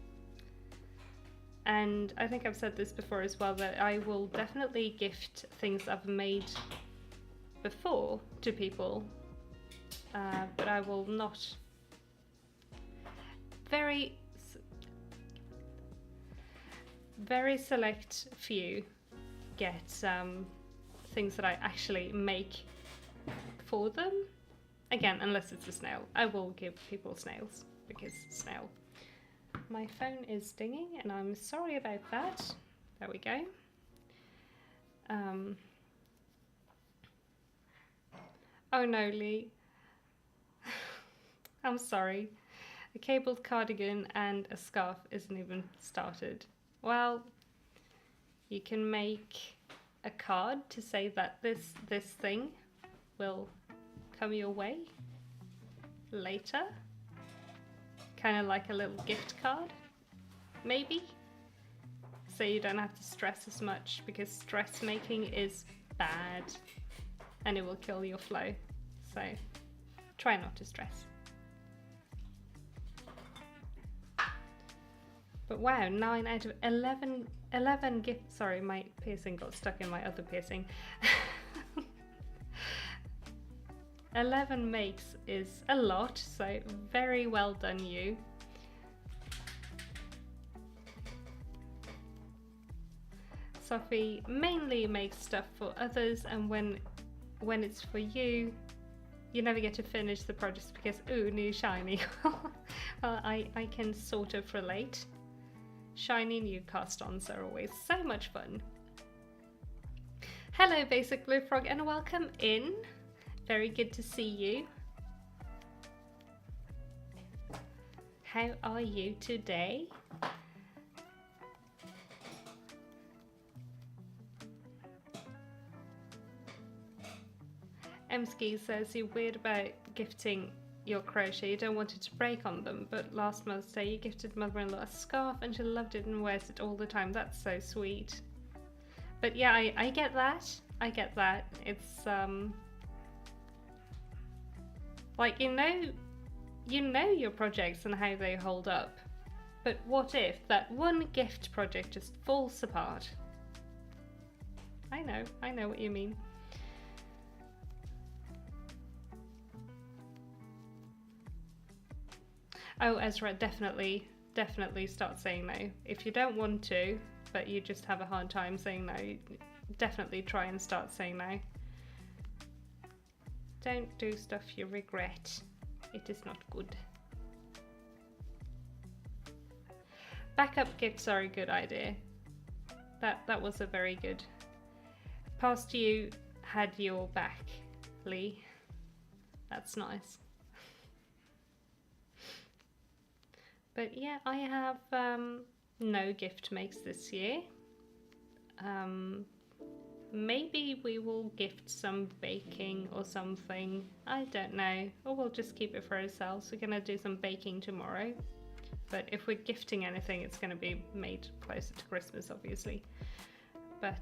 And I think I've said this before as well, that I will definitely gift things I've made before to people, but I will not. Very select few get things that I actually make for them. Again, unless it's a snail. I will give people snails, because snail. My phone is dinging and I'm sorry about that. There we go. Oh no, Lee. I'm sorry. A cabled cardigan and a scarf isn't even started. Well, you can make a card to say that this thing will come your way later. Kind of like a little gift card, maybe? So you don't have to stress as much, because stress making is bad and it will kill your flow. So try not to stress. But wow, 9 out of 11 gifts. Sorry, my piercing got stuck in my other piercing. 11 makes is a lot, so very well done you. Sophie mainly makes stuff for others, and when when it's for you, you never get to finish the project because, ooh, new shiny. Well, I can sort of relate. Shiny new cast-ons are always so much fun. Hello, Basic Blue Frog, and welcome in. Very good to see you. How are you today? Emski says you're weird about gifting your crochet. You don't want it to break on them, but last Mother's Day you gifted mother-in-law a scarf and she loved it and wears it all the time. That's so sweet. But yeah, I get that. I get that. It's like, you know your projects and how they hold up. But what if that one gift project just falls apart? I know what you mean. Oh, Ezra, definitely start saying no. If you don't want to, but you just have a hard time saying no, definitely try and start saying no. Don't do stuff you regret. It is not good. Backup gifts are a good idea. That was a very good. Past you had your back, Lee. That's nice. But yeah, I have no gift makes this year. Maybe we will gift some baking or something. I don't know. Or we'll just keep it for ourselves. We're gonna do some baking tomorrow. But if we're gifting anything, it's gonna be made closer to Christmas, obviously. But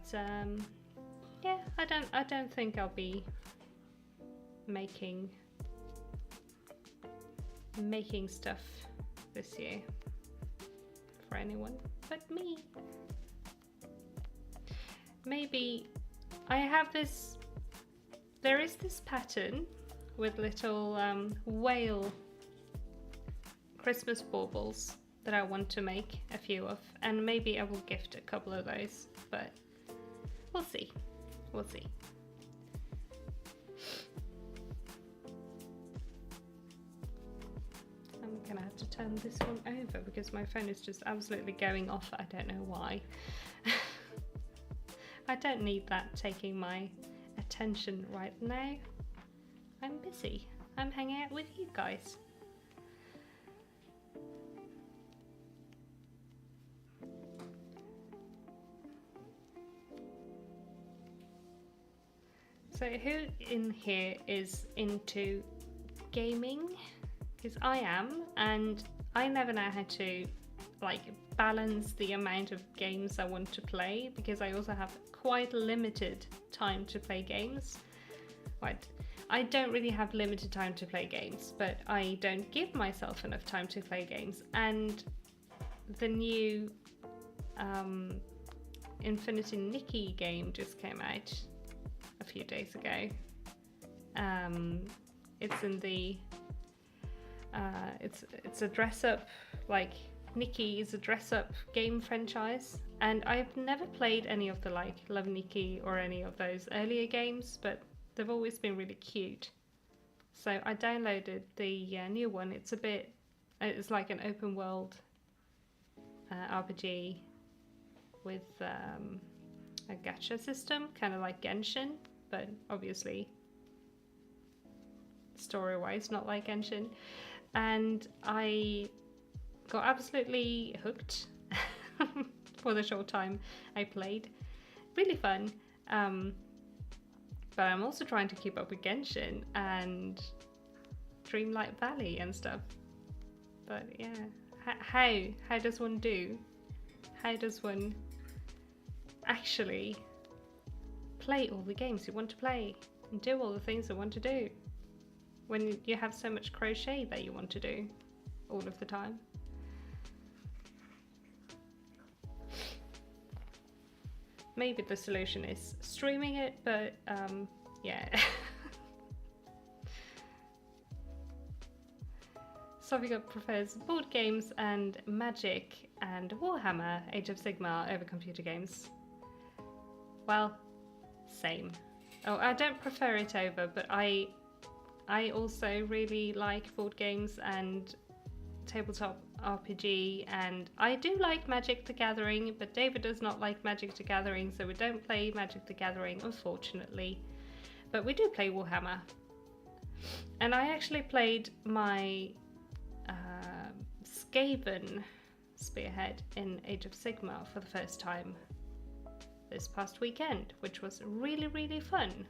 yeah, I don't think I'll be making stuff this year for anyone but me. Maybe I have this, there is this pattern with little whale Christmas baubles that I want to make a few of, and maybe I will gift a couple of those, but we'll see. I'm gonna have to turn this one over because my phone is just absolutely going off. I don't know why. I don't need that taking my attention right now. I'm busy. I'm hanging out with you guys. So who in here is into gaming? Because I am, and I never know how to like balance the amount of games I want to play, because I also have quite limited time to play games. Right, I don't really have limited time to play games, but I don't give myself enough time to play games. And the new Infinity Nikki game just came out a few days ago. It's in the it's a dress up, like Nikki is a dress up game franchise, and I've never played any of the like Love Nikki or any of those earlier games, but they've always been really cute. So I downloaded the new one. It's like an open world RPG with a gacha system, kind of like Genshin, but obviously story-wise not like Genshin. And I got absolutely hooked for the short time I played. Really fun. But I'm also trying to keep up with Genshin and Dreamlight Valley and stuff. But yeah, how does one do? How does one actually play all the games you want to play and do all the things you want to do when you have so much crochet that you want to do all of the time? Maybe the solution is streaming it, but yeah. Sophia prefers board games and Magic and Warhammer Age of Sigmar over computer games. Well, same. Oh, I don't prefer it over, but I also really like board games and tabletop RPG, and I do like Magic the Gathering, but David does not like Magic the Gathering, so we don't play Magic the Gathering, unfortunately. But we do play Warhammer. And I actually played my Skaven Spearhead in Age of Sigmar for the first time this past weekend, which was really, really fun.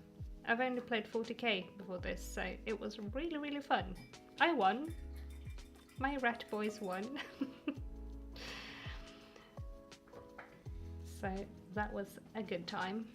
I've only played 40k before this, so it was really, really fun. I won. My rat boys won. So that was a good time.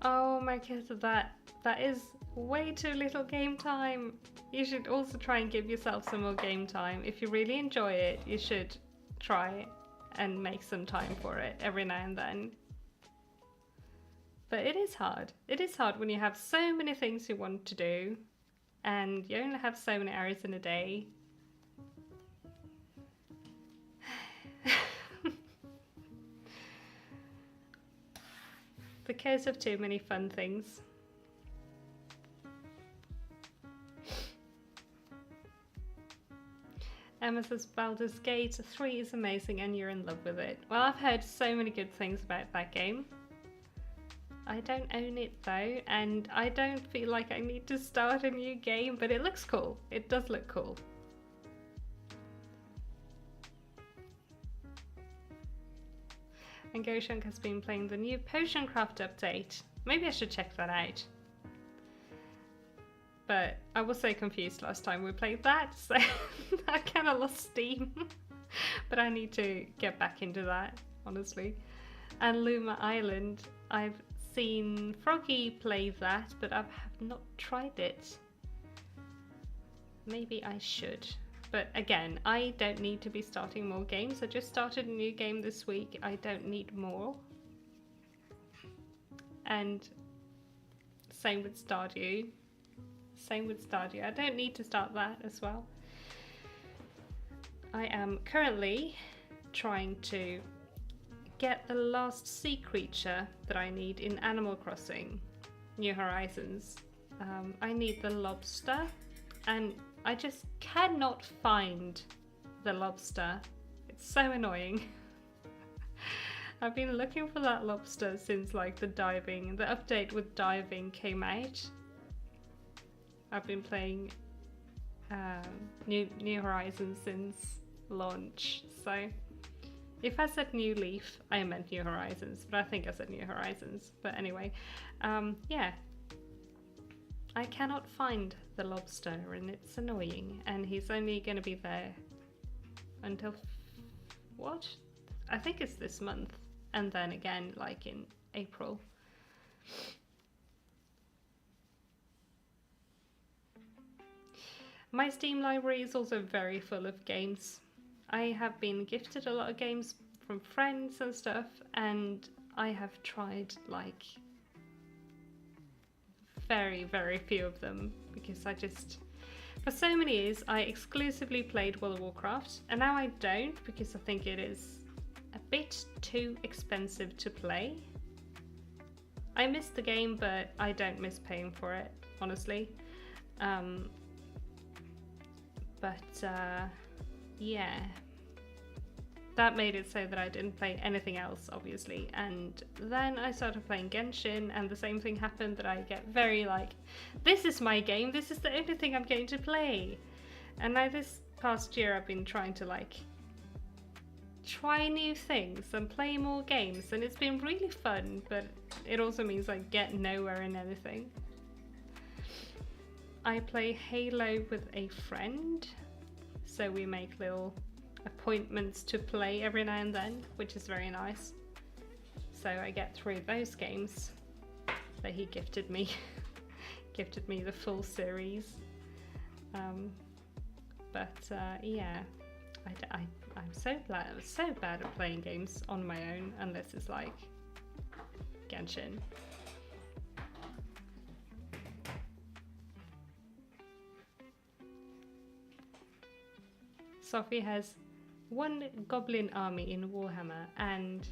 Oh my kids, that is way too little game time. You should also try and give yourself some more game time. If you really enjoy it, you should try and make some time for it every now and then. But it is hard. It is hard when you have so many things you want to do and you only have so many hours in a day. The curse of too many fun things. Emma says Baldur's Gate 3 is amazing and you're in love with it. Well, I've heard so many good things about that game. I don't own it though, and I don't feel like I need to start a new game, but it looks cool. It does look cool. And Goshunk has been playing the new Potion Craft update. Maybe I should check that out. But I was so confused last time we played that, so I kind of lost steam. But I need to get back into that, honestly. And Luma Island, I've seen Froggy play that, but I have not tried it. Maybe I should. But again, I don't need to be starting more games. I just started a new game this week. I don't need more. And same with Stardew. Same with Stardew. I don't need to start that as well. I am currently trying to get the last sea creature that I need in Animal Crossing New Horizons. I need the lobster, and I just cannot find the lobster. It's so annoying. I've been looking for that lobster since like the update with diving came out. I've been playing New Horizons since launch, so if I said New Leaf, I meant New Horizons, but I think I said New Horizons. But anyway, yeah. I cannot find the lobster and it's annoying, and he's only going to be there until what? I think it's this month, and then again like in April. My Steam library is also very full of games. I have been gifted a lot of games from friends and stuff, and I have tried like very, very few of them because I just, for so many years, I exclusively played World of Warcraft, and now I don't because I think it is a bit too expensive to play. I miss the game, but I don't miss paying for it, honestly. Yeah, that made it so that I didn't play anything else, obviously. And then I started playing Genshin, and the same thing happened, that I get very like, this is my game, this is the only thing I'm going to play. And now this past year I've been trying to like try new things and play more games, and it's been really fun, but it also means I get nowhere in anything. I play Halo with a friend, so we make little appointments to play every now and then, which is very nice. So I get through those games that he gifted me. Gifted me the full series. Yeah, I'm so bad at playing games on my own, unless it's like Genshin. Sophie has one goblin army in Warhammer and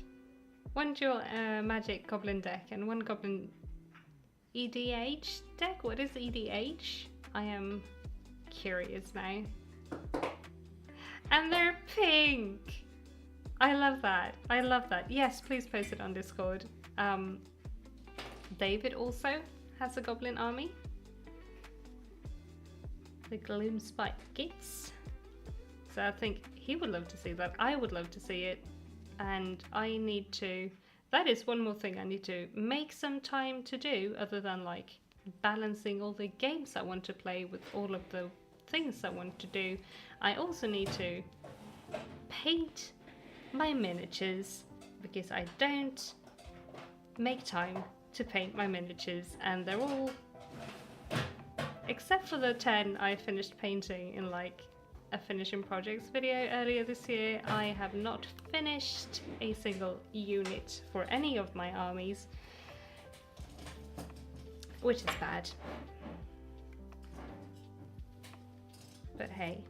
one dual magic goblin deck and one goblin EDH deck. What is EDH? I am curious now. And they're pink. I love that. I love that. Yes, please post it on Discord. David also has a goblin army. The Gloom Spike Gates. So I think he would love to see that. I would love to see it. And I need to... That is one more thing I need to make some time to do, other than like balancing all the games I want to play with all of the things I want to do. I also need to paint my miniatures, because I don't make time to paint my miniatures, and they're all, except for the 10 I finished painting in like a finishing projects video earlier this year, I have not finished a single unit for any of my armies, which is bad. But hey,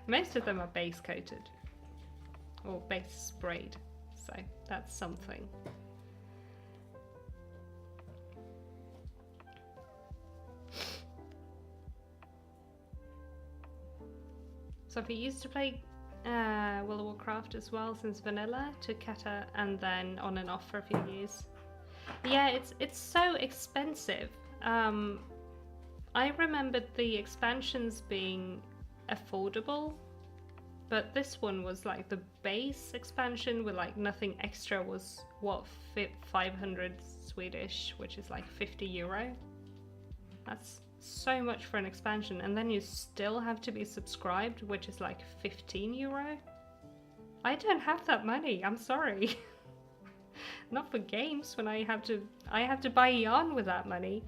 most of them are base coated or base sprayed, so that's something. So if you used to play World of Warcraft as well since vanilla to Kata, and then on and off for a few years. Yeah, it's so expensive. I remembered the expansions being affordable, but this one was like the base expansion with like nothing extra was what, 500 Swedish, which is like 50 euro. That's so much for an expansion, and then you still have to be subscribed, which is like 15 euro. I don't have that money, I'm sorry. Not for games when I have to buy yarn with that money.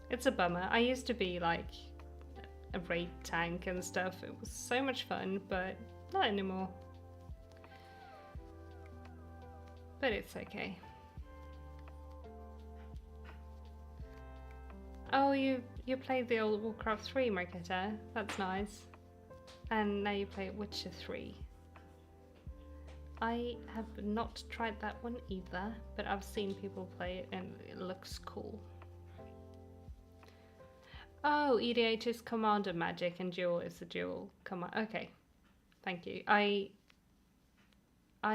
It's a bummer. I used to be like a raid tank and stuff. It was so much fun, but not anymore. But it's okay. Oh, you played the old Warcraft 3, Marketa. That's nice. And now you play Witcher 3. I have not tried that one either, but I've seen people play it and it looks cool. Oh, EDH is Commander Magic and Duel is the Duel Command. Okay, thank you. I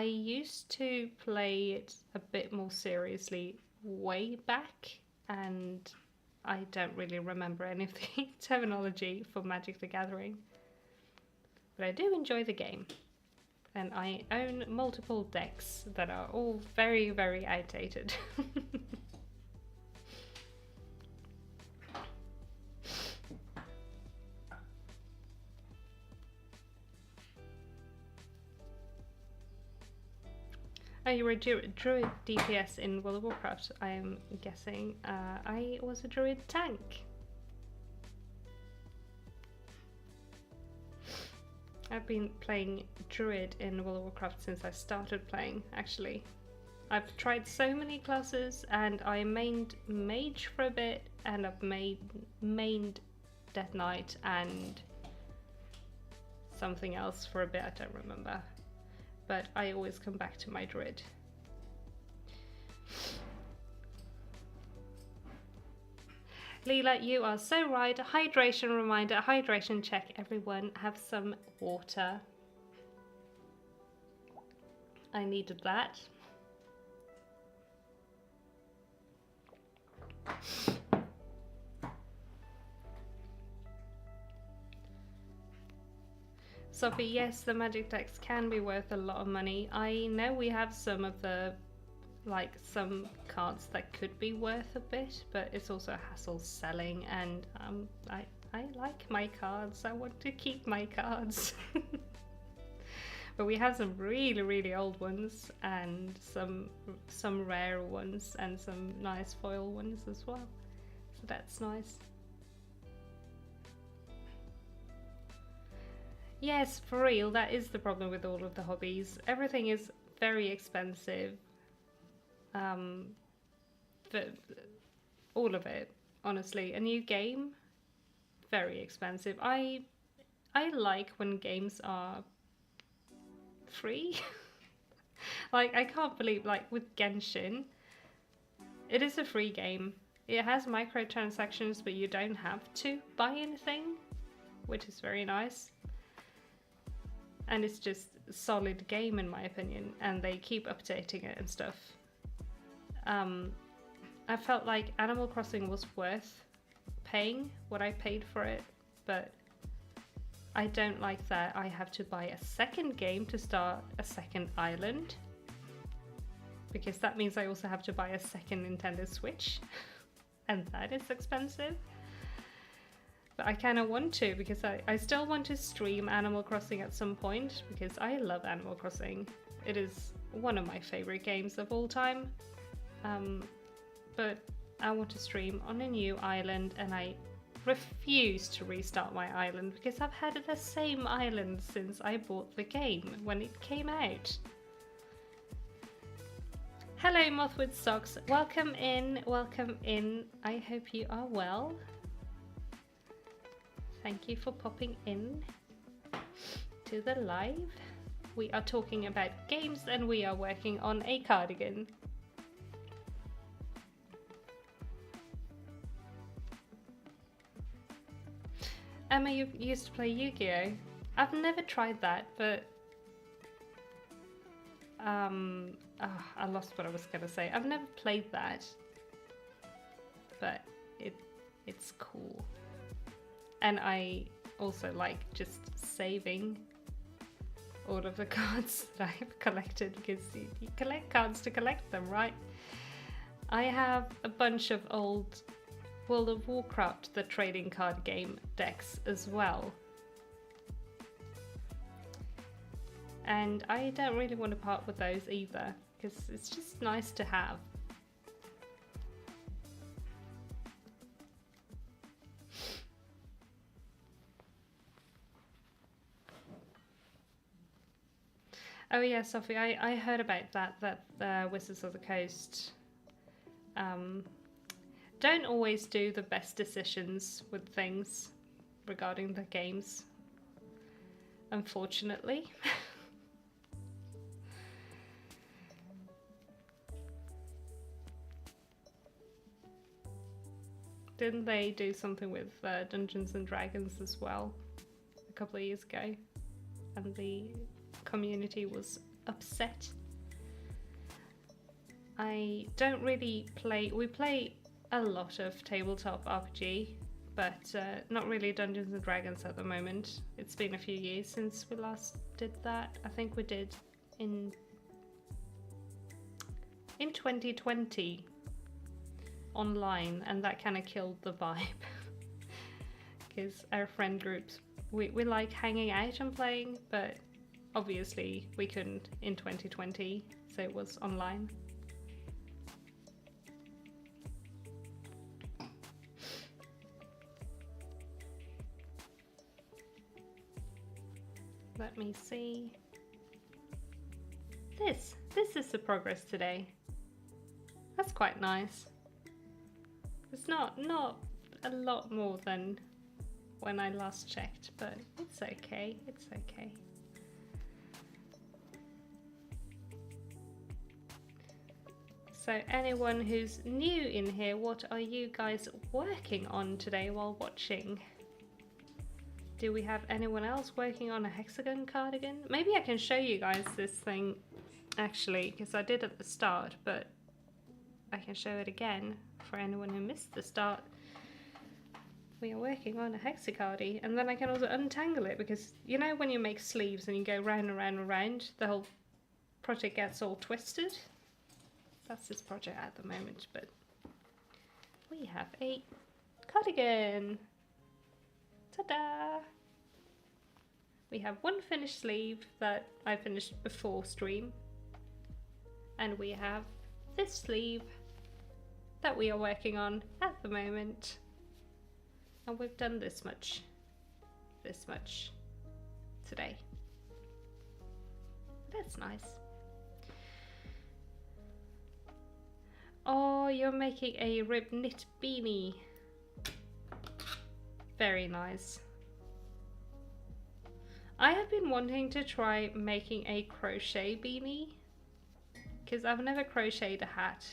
used to play it a bit more seriously way back, and I don't really remember any of the terminology for Magic the Gathering. But I do enjoy the game. And I own multiple decks that are all very, very outdated. Oh, you were a druid DPS in World of Warcraft, I am guessing. I was a druid tank. I've been playing druid in World of Warcraft since I started playing, actually. I've tried so many classes, and I mained mage for a bit, and I've mained Death Knight and something else for a bit, I don't remember. But I always come back to my druid. Leela, you are so right. Hydration reminder, hydration check, everyone. Have some water. I needed that. Sophie, yes, the magic decks can be worth a lot of money. I know we have some of the, like, some cards that could be worth a bit, but it's also a hassle selling, and I like my cards. I want to keep my cards. But we have some really, really old ones, and some rare ones, and some nice foil ones as well. So that's nice. Yes, for real, that is the problem with all of the hobbies. Everything is very expensive. But all of it. honestly. A new game, very expensive. I like when games are free. Like, I can't believe, like, with Genshin, it is a free game. It has microtransactions, but you don't have to buy anything, which is very nice. And it's just a solid game in my opinion, and they keep updating it and stuff. I felt like Animal Crossing was worth paying what I paid for it, but I don't like that I have to buy a second game to start a second island, because that means I also have to buy a second Nintendo Switch and that is expensive. But I kind of want to, because I still want to stream Animal Crossing at some point, because I love Animal Crossing. It is one of my favorite games of all time. But I want to stream on a new island, and I refuse to restart my island because I've had the same island since I bought the game when it came out. Hello Moth with Socks, welcome in, welcome in. I hope you are well. Thank you for popping in to the live. We are talking about games and we are working on a cardigan. Emma, you used to play Yu-Gi-Oh! I've never tried that, but I lost what I was gonna say. I've never played that, but it's cool. And I also like just saving all of the cards that I've collected, because you collect cards to collect them, right? I have a bunch of old World of Warcraft, the trading card game decks as well. And I don't really want to part with those either, because it's just nice to have. Oh yeah, Sophie, I heard about that Wizards of the Coast don't always do the best decisions with things regarding the games, unfortunately. Didn't they do something with Dungeons and Dragons as well a couple of years ago, and the community was upset? I don't really play, we play a lot of tabletop RPG, but not really Dungeons and Dragons at the moment. It's been a few years since we last did that. I think we did in 2020 online, and that kind of killed the vibe because our friend groups, we like hanging out and playing, but obviously we couldn't in 2020, so it was online. Let me see. This is the progress today. That's quite nice. It's not a lot more than when I last checked, but it's okay, it's okay. So anyone who's new in here, what are you guys working on today while watching? Do we have anyone else working on a hexagon cardigan? Maybe I can show you guys this thing actually, because I did at the start, but I can show it again for anyone who missed the start. We are working on a hexacardy, and then I can also untangle it, because you know when you make sleeves and you go round and round and round, the whole project gets all twisted. That's this project at the moment, but we have a cardigan. Ta-da! We have one finished sleeve that I finished before stream, and we have this sleeve that we are working on at the moment, and we've done this much today. That's nice. Oh, you're making a rib knit beanie. Very nice. I have been wanting to try making a crochet beanie because I've never crocheted a hat.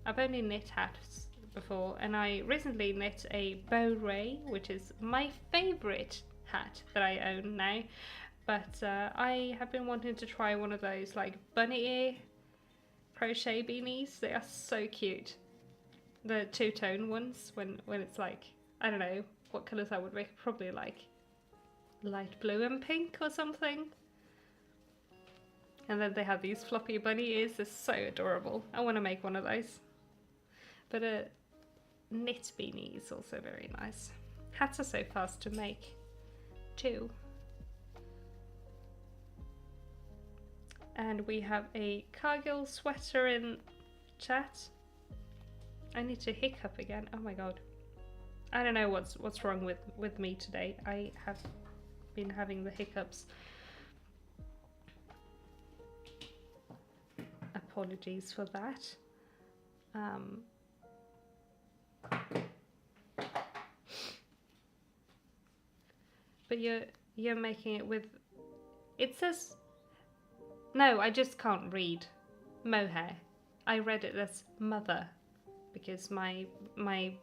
I've only knit hats before, and I recently knit a beret, which is my favorite hat that I own now. But I have been wanting to try one of those like bunny ear crochet beanies. They are so cute. The two-tone ones, when it's like, I don't know what colours I would make, probably like light blue and pink or something. And then they have these floppy bunny ears. They're so adorable. I want to make one of those. But a knit beanie is also very nice. Hats are so fast to make too. And we have a Cargill sweater in chat. I need to hiccup again. Oh my god. I don't know what's wrong with me today. I have been having the hiccups. Apologies for that. But you're making it with, it says, no, I just can't read mohair. I read it as mother because my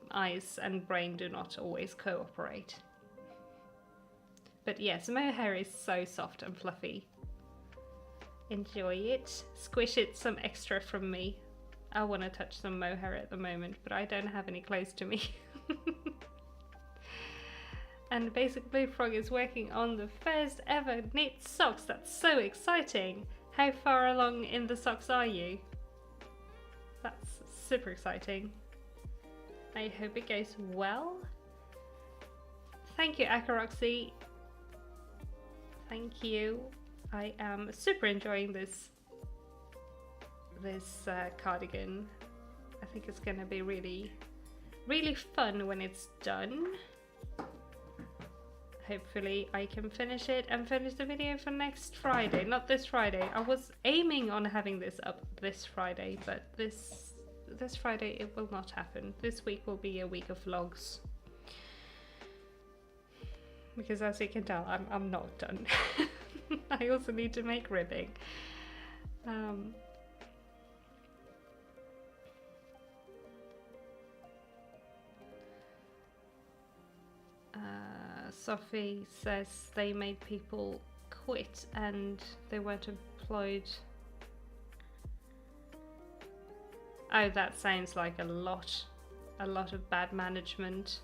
eyes and brain do not always cooperate. But yes, mohair is so soft and fluffy. Enjoy it. Squish it some extra from me. I want to touch some mohair at the moment, but I don't have any close to me. And Basic Blue Frog is working on the first ever knit socks. That's so exciting. How far along in the socks are you? That's super exciting. I hope it goes well. Thank you, Akaroxy. Thank you. I am super enjoying this cardigan. I think it's gonna be really, really fun when it's done. Hopefully I can finish it and finish the video for next Friday. Not this Friday. I was aiming on having this up this Friday, but this Friday it will not happen. This week will be a week of vlogs. Because as you can tell, I'm not done. I also need to make ribbing. Sophie says they made people quit and they weren't employed. Oh, that sounds like a lot of bad management.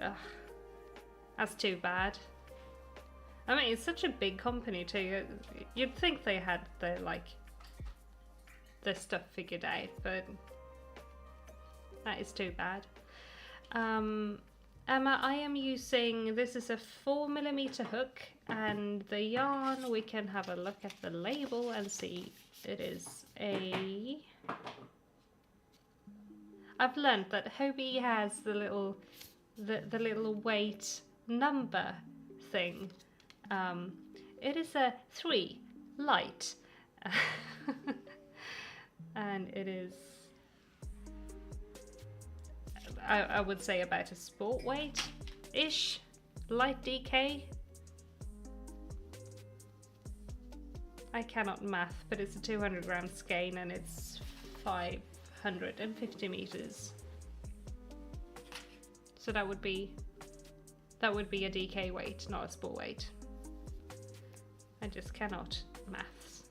Ugh, that's too bad. I mean, it's such a big company too. You'd think they had their stuff figured out, but that is too bad. Emma, I am using, this is a 4mm hook, and the yarn, we can have a look at the label and see. It is a, I've learned that Hobie has the little weight number thing. It is a 3 light, and it is, I would say about a sport weight-ish, light DK. I cannot math, but it's a 200 gram skein and it's 550 meters. So that would be a DK weight, not a sport weight. I just cannot maths.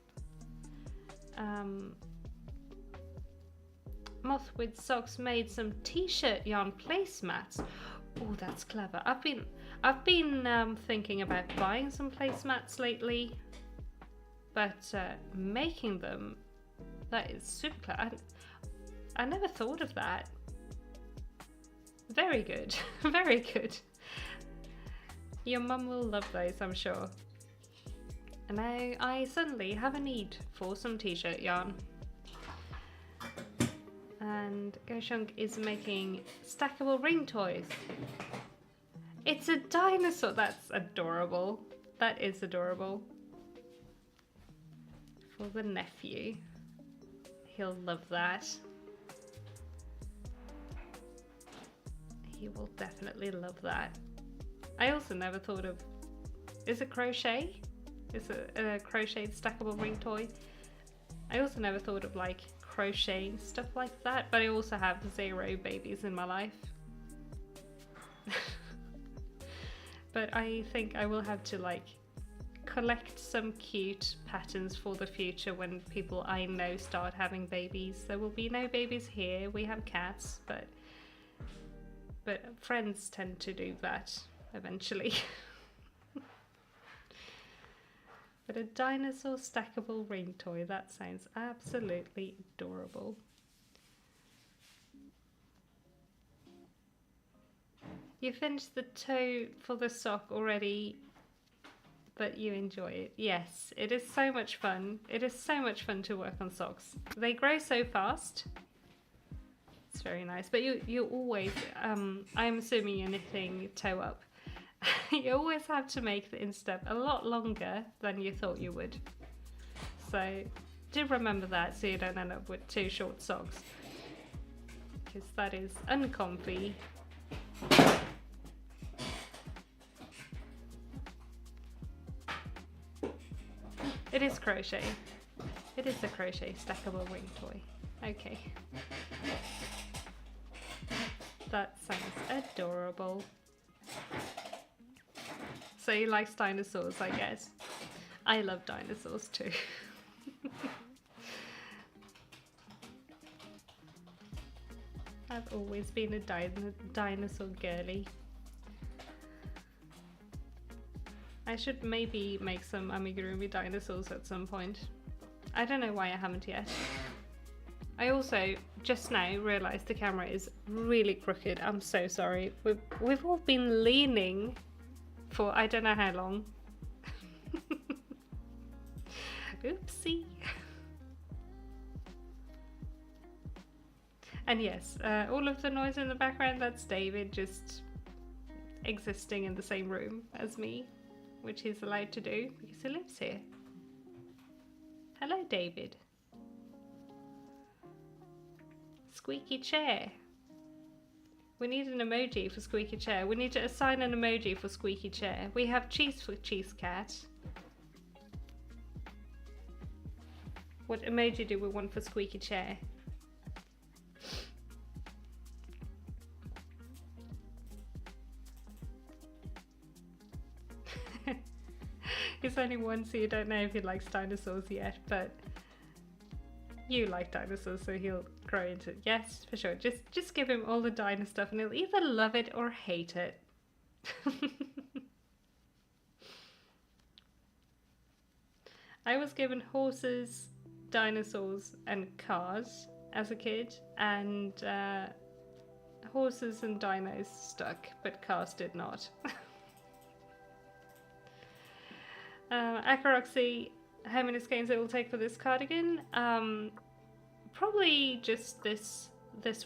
Moth with Socks made some t-shirt yarn placemats. Oh, that's clever. I've been thinking about buying some placemats lately, but making them, that is super clever. I never thought of that. Very good. Very good. Your mum will love those, I'm sure. And now I suddenly have a need for some t-shirt yarn. And Goshunk is making stackable ring toys. It's a dinosaur. That's adorable. That is adorable. For the nephew. He'll love that. he will definitely love that. I also never thought of, is it crochet? Is it a crocheted stackable ring toy? I also never thought of like crochet stuff like that, but I also have 0 babies in my life. But I think I will have to like collect some cute patterns for the future when people I know start having babies. There will be no babies here, we have cats, but friends tend to do that eventually. But a dinosaur stackable ring toy, that sounds absolutely adorable. You finished the toe for the sock already, but you enjoy it. Yes, it is so much fun. It is so much fun to work on socks. They grow so fast. It's very nice. But you always, I'm assuming you're knitting toe up. You always have to make the instep a lot longer than you thought you would. So do remember that so you don't end up with 2 short socks. Because that is uncomfy. It is crochet. It is a crochet stackable ring toy. Okay. That sounds adorable. So he likes dinosaurs, I guess. I love dinosaurs too. I've always been a dinosaur girly. I should maybe make some amigurumi dinosaurs at some point. I don't know why I haven't yet. I also just now realised the camera is really crooked. I'm so sorry. We've all been leaning for I don't know how long. Oopsie. And yes, all of the noise in the background, that's David just existing in the same room as me, which he's allowed to do because he lives here. Hello, David. Squeaky chair. We need an emoji for squeaky chair. We need to assign an emoji for squeaky chair. We have cheese for cheese cat. What emoji do we want for squeaky chair? He's only 1, so you don't know if he likes dinosaurs yet, but you like dinosaurs, so he'll grow into it. Yes, for sure. Just give him all the dino stuff and he'll either love it or hate it. I was given horses, dinosaurs and cars as a kid, and horses and dinos stuck, but cars did not. Akaroxy, how many skeins it will take for this cardigan? Probably just this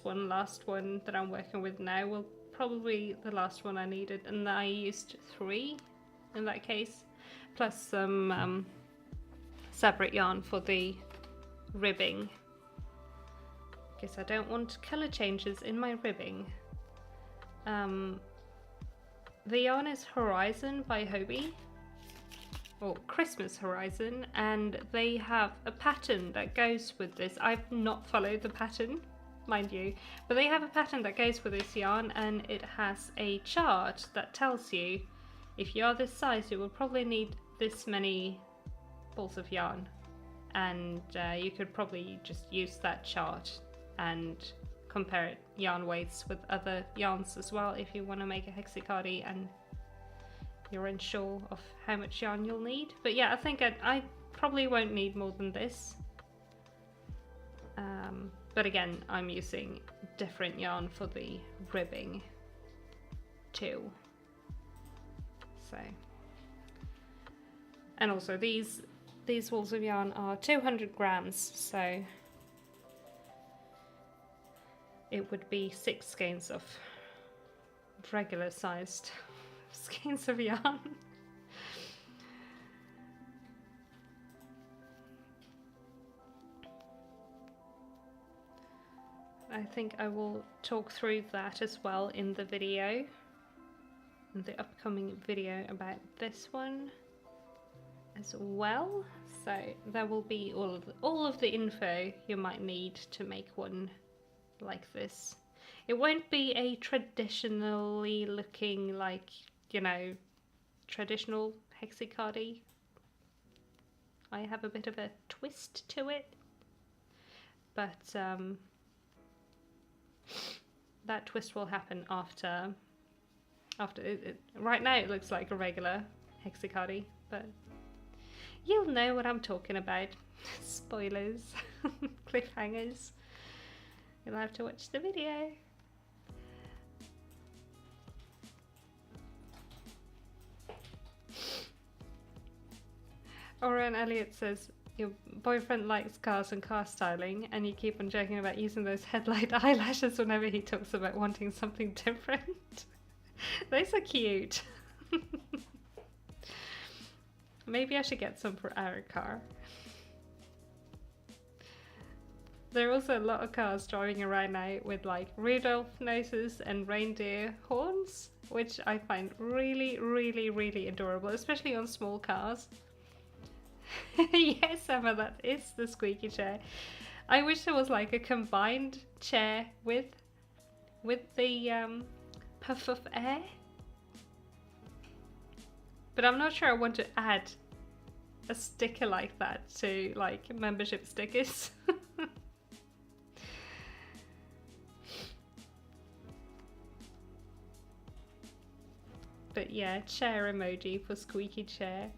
last one that I'm working with now will probably the last one I needed, and I used 3 in that case, plus some separate yarn for the ribbing, because I don't want colour changes in my ribbing. The yarn is Horizon by Hobby, or Christmas Horizon, and they have a pattern that goes with this. I've not followed the pattern, mind you, but they have a pattern that goes with this yarn, and it has a chart that tells you if you are this size you will probably need this many balls of yarn, and you could probably just use that chart and compare yarn weights with other yarns as well if you want to make a hexicardi and you're unsure of how much yarn you'll need. But yeah, I think I probably won't need more than this. But again, I'm using different yarn for the ribbing too. So, and also these balls of yarn are 200 grams, so it would be 6 skeins of regular sized skeins of yarn. I think I will talk through that as well in the video, in the upcoming video about this one as well. So there will be all of the info you might need to make one like this. It won't be a traditionally looking, like, you know, traditional hexicardy. I have a bit of a twist to it, but that twist will happen after it. Right now it looks like a regular hexicardy, but you'll know what I'm talking about. Spoilers, cliffhangers. You'll have to watch the video. Oren Elliott says, your boyfriend likes cars and car styling, and you keep on joking about using those headlight eyelashes whenever he talks about wanting something different. Those are cute. Maybe I should get some for our car. There are also a lot of cars driving around now with like Rudolph noses and reindeer horns, which I find really, really, really adorable, especially on small cars. Yes, Emma, that is the squeaky chair. I wish there was like a combined chair with the puff of air. But I'm not sure I want to add a sticker like that to like membership stickers. But yeah, chair emoji for squeaky chair.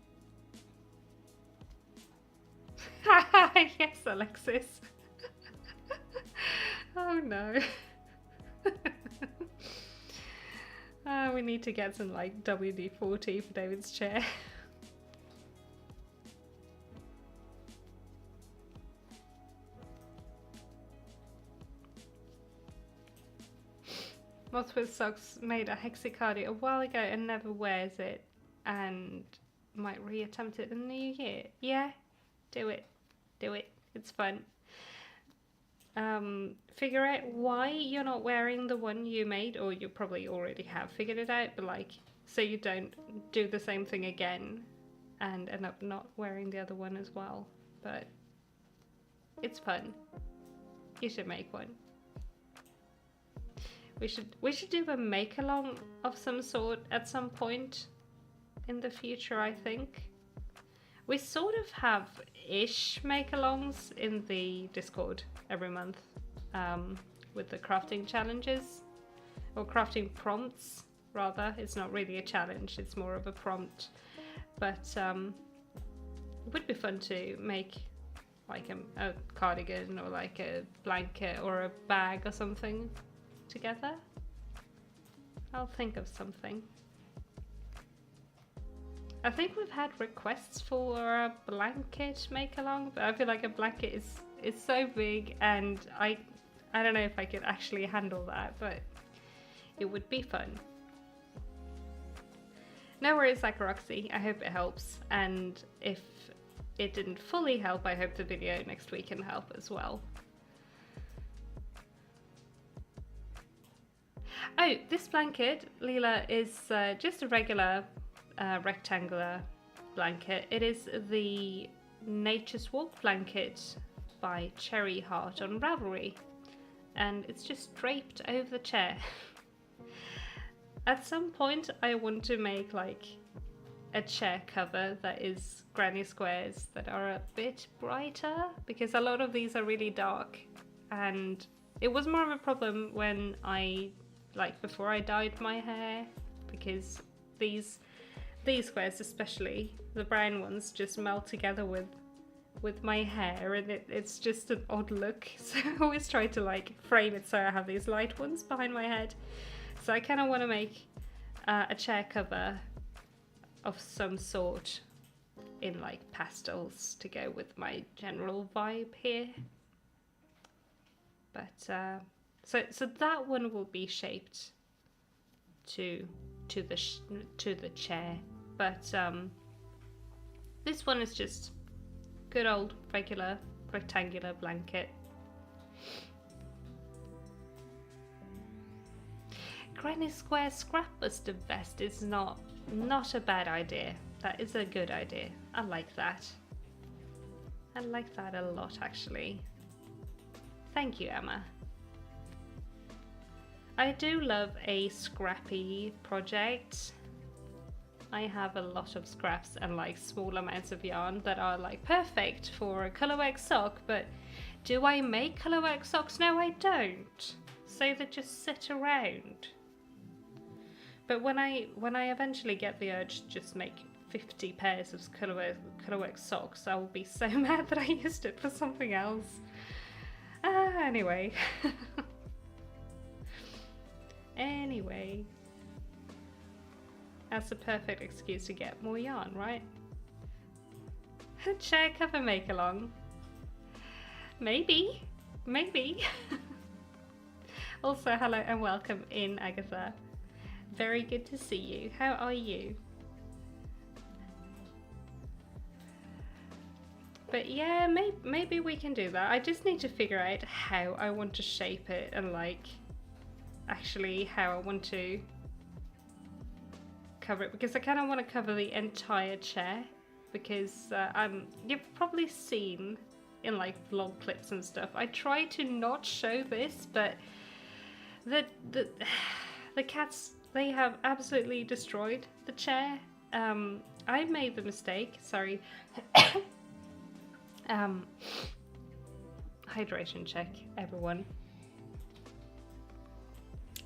Yes, Alexis. Oh no. We need to get some like WD-40 for David's chair. Moth with Socks made a hexicardy a while ago and never wears it, and might reattempt it in the new year. Yeah, do it. Do it. It's fun. Figure out why you're not wearing the one you made, or you probably already have figured it out, but like, so you don't do the same thing again and end up not wearing the other one as well. But it's fun. You should make one. We should do a make along of some sort at some point in the future, I think. We sort of have ish make alongs in the Discord every month, with the crafting challenges, or crafting prompts rather. It's not really a challenge, it's more of a prompt, but it would be fun to make like a cardigan or like a blanket or a bag or something together. I'll think of something. I think we've had requests for a blanket make along, but I feel like a blanket is so big, and I don't know if I could actually handle that, but it would be fun. No worries, Roxy. I hope it helps, and if it didn't fully help, I hope the video next week can help as well. Oh, this blanket, Leela, is just a regular rectangular blanket. It is the Nature's Walk blanket by Cherry Heart on Ravelry, and it's just draped over the chair. At some point I want to make like a chair cover that is granny squares that are a bit brighter, because a lot of these are really dark, and it was more of a problem when before I dyed my hair, because these squares, especially the brown ones, just melt together with my hair, and it's just an odd look. So I always try to like frame it so I have these light ones behind my head. So I kind of want to make a chair cover of some sort in like pastels to go with my general vibe here. But so that one will be shaped to the chair, but this one is just good old regular rectangular blanket. granny square scrap buster vest is not a bad idea. That is a good idea. I like that. I like that a lot, actually. Thank you, Emma. I do love a scrappy project. I have a lot of scraps and like small amounts of yarn that are like perfect for a colorwork sock, but do I make colorwork socks? No, I don't. So they just sit around. But when I eventually get the urge to just make 50 pairs of colorwork socks, I will be so mad that I used it for something else. Anyway. Anyway. That's a perfect excuse to get more yarn, right? Chair cover make along. Maybe. Maybe. Also, hello and welcome in, Agatha. Very good to see you. How are you? But yeah, maybe we can do that. I just need to figure out how I want to shape it and like actually how I want to cover it, because I kind of want to cover the entire chair, because you've probably seen in like vlog clips and stuff, I try to not show this, but the cats, they have absolutely destroyed the chair. I made the mistake, sorry. Hydration check, everyone.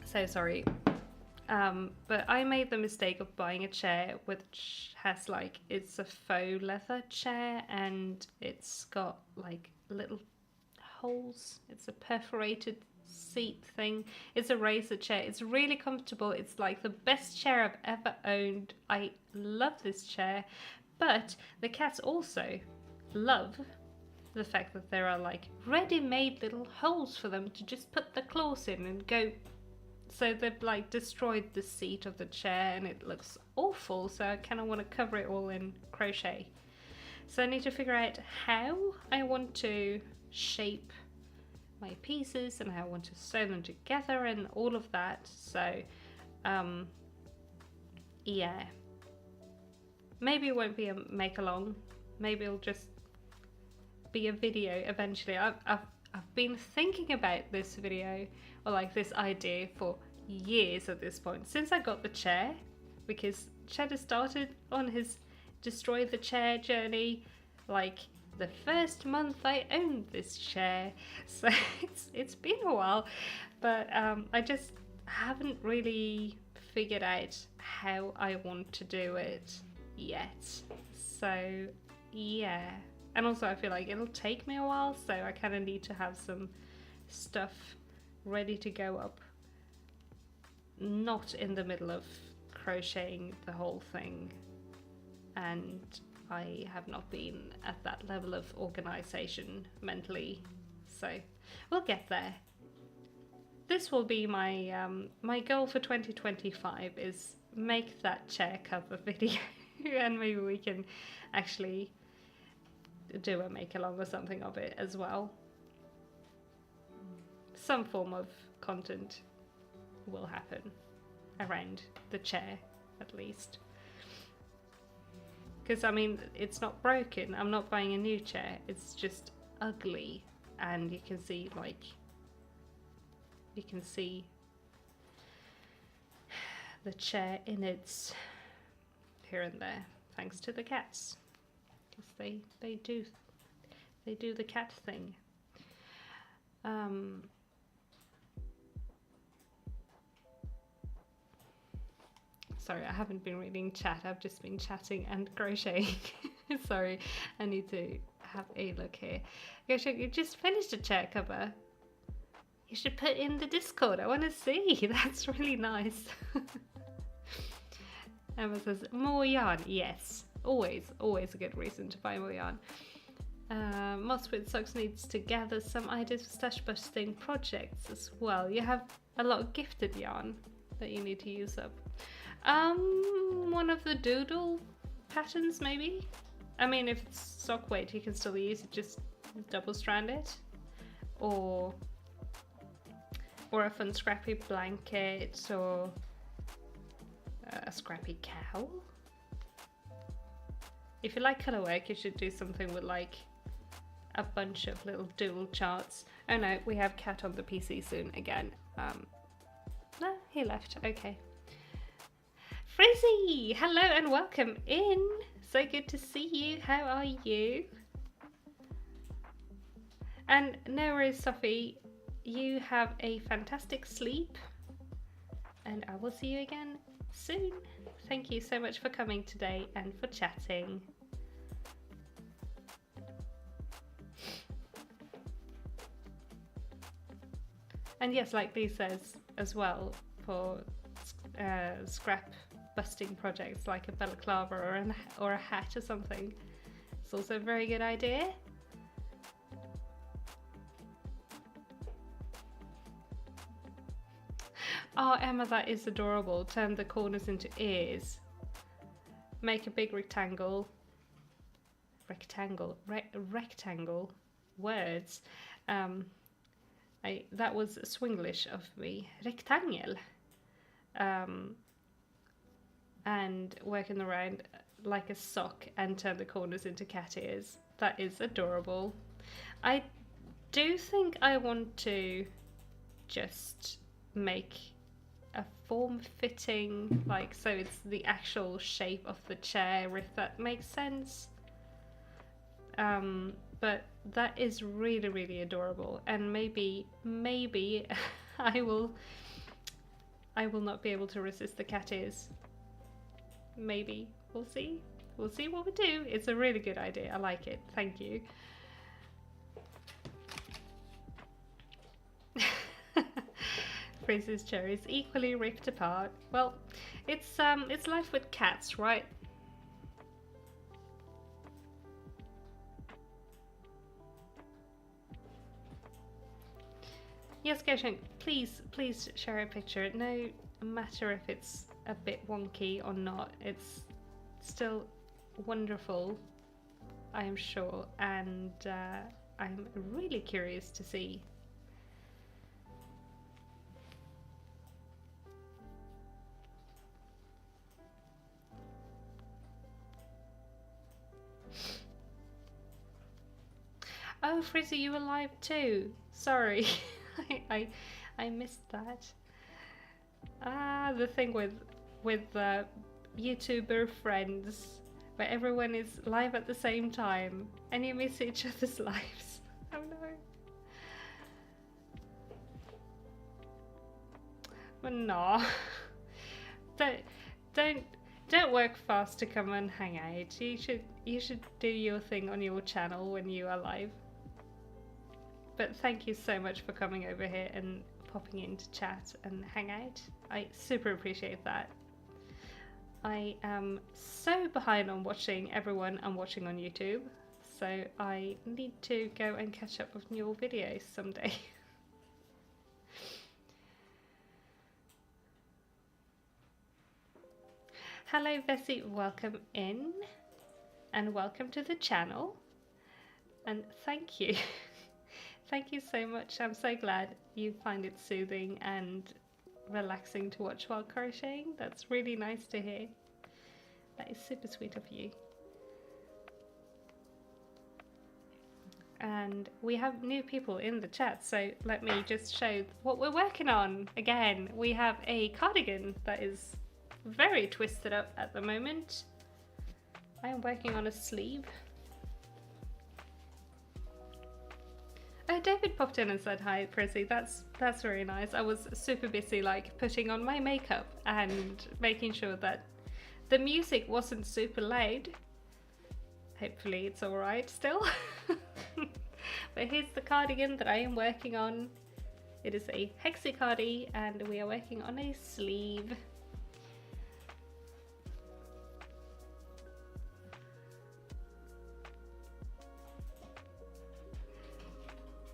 So sorry. But I made the mistake of buying a chair which has like, it's a faux leather chair and it's got like little holes. It's a perforated seat thing. It's a razor chair. It's really comfortable. It's like the best chair I've ever owned. I love this chair, but the cats also love the fact that there are like ready-made little holes for them to just put the claws in and go. So they've like destroyed the seat of the chair and it looks awful, so I kind of want to cover it all in crochet. So I need to figure out how I want to shape my pieces and how I want to sew them together and all of that. So yeah, maybe it won't be a make along, maybe it'll just be a video eventually. I've been thinking about this video, or like this idea, for years at this point, since I got the chair, because Cheddar started on his destroy the chair journey like the first month I owned this chair, so it's been a while, but I just haven't really figured out how I want to do it yet. So yeah, and also I feel like it'll take me a while, so I kind of need to have some stuff ready to go up, not in the middle of crocheting the whole thing, and I have not been at that level of organization mentally, so we'll get there. This will be my my goal for 2025, is make that chair cover video and maybe we can actually do a make along or something of it as well. Some form of content will happen around the chair, at least. Because I mean, it's not broken, I'm not buying a new chair, it's just ugly, and you can see like, you can see the chair in its here and there, thanks to the cats, because they do the cat thing. Sorry, I haven't been reading chat, I've just been chatting and crocheting. Sorry, I need to have a look here. Crochet, you just finished a chair cover. You should put in the Discord, I want to see. That's really nice. Emma says, more yarn. Yes, always a good reason to buy more yarn. Moss with Socks needs to gather some ideas for stash busting projects as well. You have a lot of gifted yarn that you need to use up. One of the doodle patterns maybe? I mean, if it's sock weight you can still use it, just double strand it. Or or a fun scrappy blanket, or a scrappy cowl. If you like colour work, you should do something with like a bunch of little dual charts. Oh no, we have Cat on the PC soon again. No, he left. Okay. Frizzy, hello and welcome in. So good to see you. How are you? And no worries, Sophie. You have a fantastic sleep, and I will see you again soon. Thank you so much for coming today and for chatting. And yes, like Lee says as well, for scrap busting projects like a balaclava or a hat or something, it's also a very good idea. Oh, Emma, that is adorable. Turn the corners into ears. Make a big rectangle. Rectangle. Words. That was Swinglish of me. Rectangle. And working around like a sock and turn the corners into cat ears. That is adorable. I do think I want to just make a form-fitting, like, so it's the actual shape of the chair, if that makes sense. But that is really, really adorable, and maybe I will not be able to resist the cat ears. Maybe. We'll see what we do. It's a really good idea. I like it. Thank you. Frizzy's chair is equally ripped apart. Well, it's life with cats, right? Yes, Goshen, please share a picture. No matter if it's a bit wonky or not, it's still wonderful, I am sure, and I'm really curious to see. Oh, Frizzy, you were live too. Sorry, I missed that. The thing with YouTuber friends, where everyone is live at the same time and you miss each other's lives. Oh no. No. Don't work fast to come and hang out. You should do your thing on your channel when you are live. But thank you so much for coming over here and popping in to chat and hang out. I super appreciate that. I am so behind on watching everyone I'm watching on YouTube, so I need to go and catch up with your videos someday. Hello Bessie, welcome in and welcome to the channel, and thank you. Thank you so much. I'm so glad you find it soothing and relaxing to watch while crocheting. That's really nice to hear. That is super sweet of you. And we have new people in the chat, so let me just show what we're working on. Again, we have a cardigan that is very twisted up at the moment. I am working on a sleeve. Oh, David popped in and said hi, Prissy. That's very nice. I was super busy like putting on my makeup and making sure that the music wasn't super loud. Hopefully it's alright still. But here's the cardigan that I am working on. It is a hexacardi and we are working on a sleeve.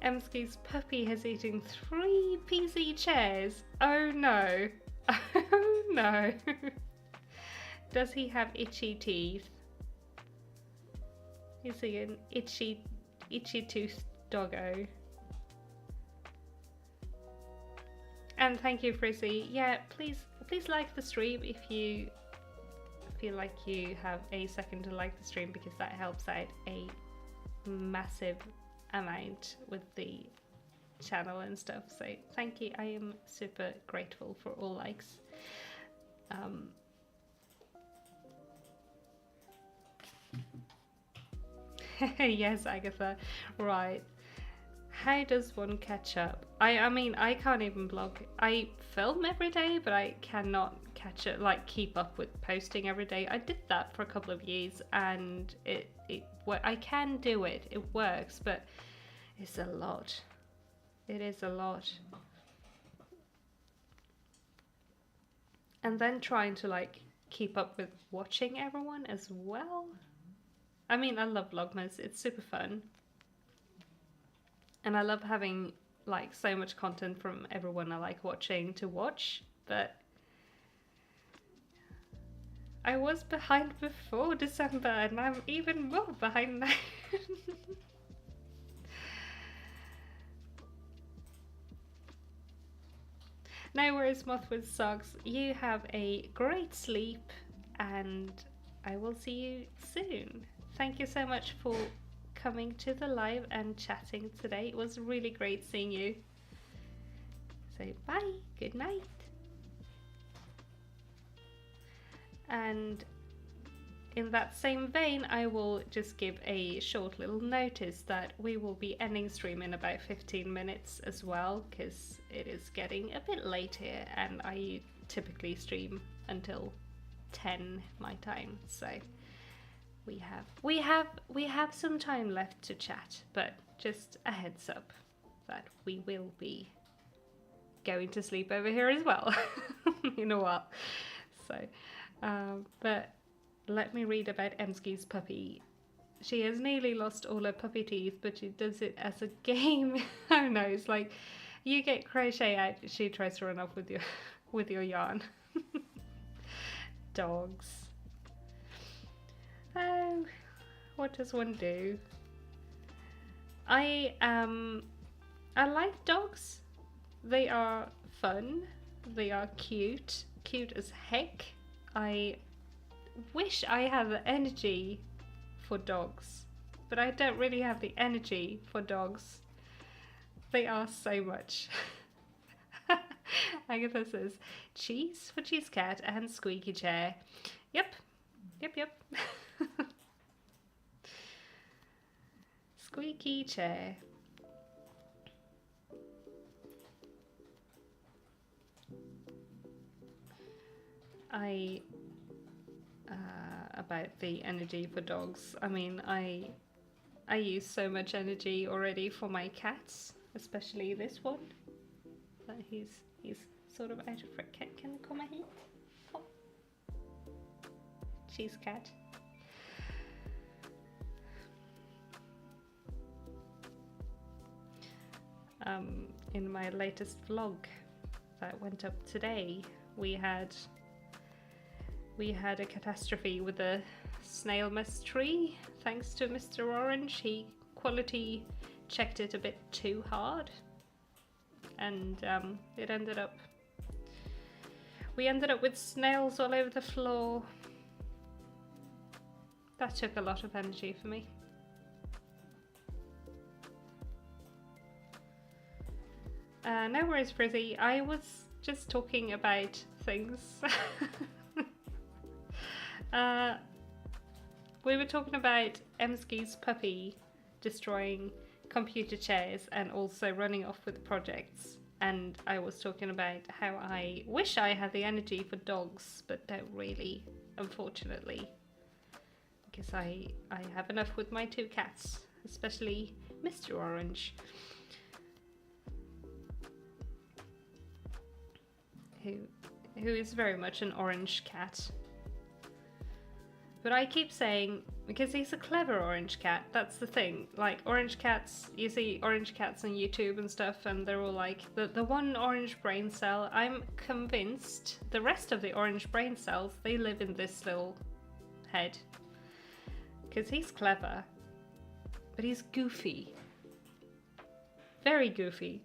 Emski's puppy has eaten 3 PC chairs. Oh no. Oh no. Does he have itchy teeth? Is he an itchy toothed doggo? And thank you, Frizzy. Yeah, please like the stream if you feel like you have a second to like the stream, because that helps out a massive amount with the channel and stuff. So thank you. I am super grateful for all likes. Yes, Agatha. Right. How does one catch up? I mean, I can't even blog. I film every day, but I cannot catch it, like keep up with posting every day. I did that for a couple of years, and I can do it. It works, but it's a lot. It is a lot. And then trying to like keep up with watching everyone as well. I mean, I love Vlogmas. It's super fun. And I love having like so much content from everyone I like watching to watch, but I was behind before December and I'm even more behind now. No worries, Moth with Socks. You have a great sleep and I will see you soon. Thank you so much for coming to the live and chatting today. It was really great seeing you. So bye, good night. And in that same vein, I will just give a short little notice that we will be ending stream in about 15 minutes as well, because it is getting a bit late here and I typically stream until 10 my time. So we have some time left to chat, but just a heads up that we will be going to sleep over here as well in a while. So, but let me read about Emsky's puppy. She has nearly lost all her puppy teeth, but she does it as a game. Oh no, it's like you get Crochet out, she tries to run off with your yarn. Dogs. Oh, what does one do? I like dogs. They are fun. They are cute as heck. I wish I had the energy for dogs, but I don't really have the energy for dogs. They are so much. Agatha says, cheese for cheese cat and squeaky chair. Yep. Squeaky chair. About the energy for dogs. I mean, I use so much energy already for my cats, especially this one. But he's sort of out of it. Can you come here? Come. Cheese cat. In my latest vlog that went up today, we had a catastrophe with a snail mess tree. Thanks to Mr. Orange, he quality checked it a bit too hard, and we ended up with snails all over the floor. That took a lot of energy for me. No worries, Frizzy. I was just talking about things. We were talking about Emsky's puppy destroying computer chairs and also running off with projects. And I was talking about how I wish I had the energy for dogs, but don't really, unfortunately. Because I have enough with my two cats, especially Mr. Orange. Who is very much an orange cat. But I keep saying, because he's a clever orange cat, that's the thing. Like, orange cats, you see orange cats on YouTube and stuff, and they're all like, the one orange brain cell, I'm convinced the rest of the orange brain cells, they live in this little head. Because he's clever, but he's goofy. Very goofy.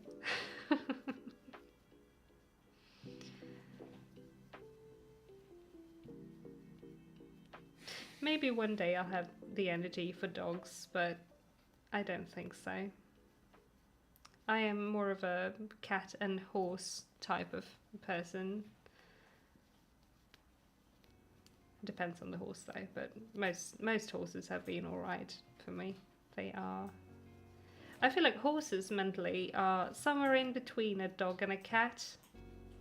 maybe one day I'll have the energy for dogs, but I don't think so. I am more of a cat and horse type of person. Depends on the horse though, but most horses have been alright for me. They are. I feel like horses mentally are somewhere in between a dog and a cat,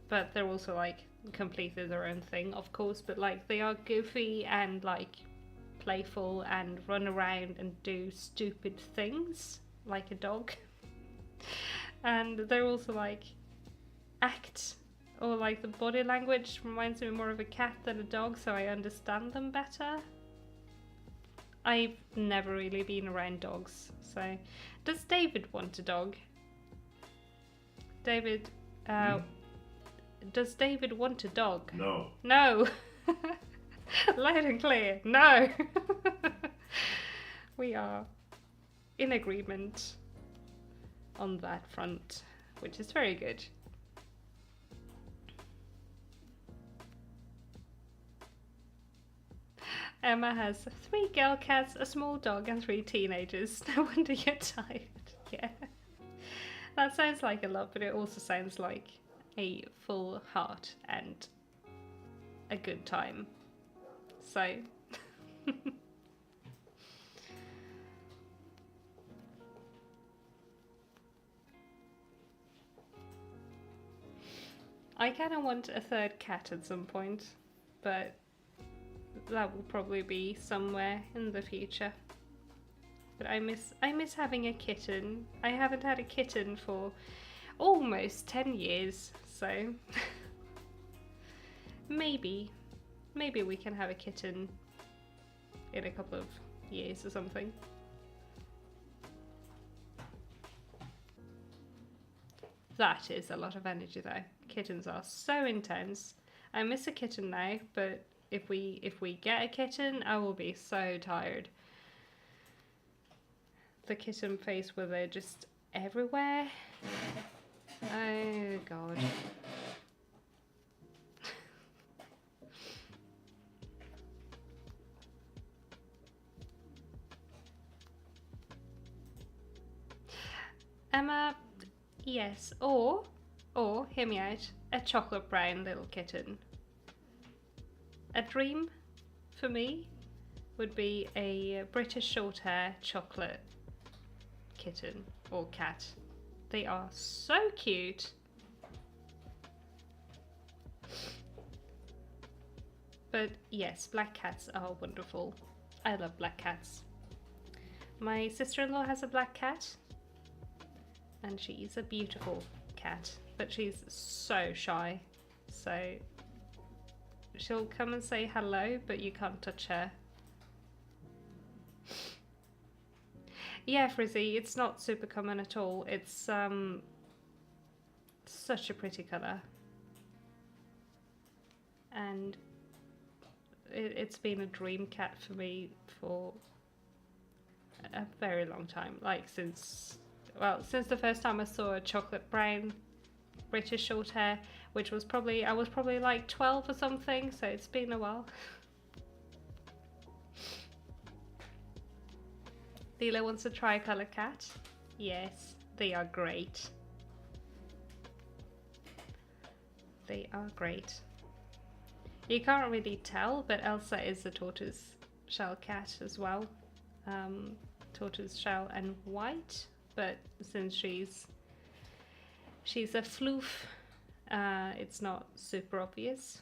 but they're also like completely their own thing, of course, but like they are goofy and like playful and run around and do stupid things like a dog. And they're also like act, or like the body language reminds me more of a cat than a dog, so I understand them better. I've never really been around dogs, so does David want a dog? David, does David want a dog? No. No. Loud and clear, no. We are in agreement on that front, which is very good. Emma has 3 girl cats, a small dog, and 3 teenagers. No wonder you're tired. Yeah. That sounds like a lot, but it also sounds like a full heart and a good time. So. I kind of want a 3rd cat at some point, but that will probably be somewhere in the future. But I miss having a kitten. I haven't had a kitten for almost 10 years, so maybe we can have a kitten in a couple of years or something. That is a lot of energy though. Kittens are so intense. I miss a kitten now, but if we get a kitten, I will be so tired. The kitten phase where they're just everywhere. Oh god. Emma, yes, or hear me out, a chocolate brown little kitten. A dream for me would be a British short hair chocolate kitten or cat. They are so cute. But yes, black cats are wonderful. I love black cats. My sister-in-law has a black cat, and she's a beautiful cat, but she's so shy. So she'll come and say hello, but you can't touch her. Yeah, Frizzy, it's not super common at all. It's such a pretty colour. And it's been a dream cat for me for a very long time. Like since the first time I saw a chocolate brown British short hair, which was I was probably like 12 or something, so it's been a while. Lila wants a tricolour cat. Yes, they are great. They are great. You can't really tell, but Elsa is a tortoise shell cat as well. Tortoise shell and white, but since she's a floof, it's not super obvious.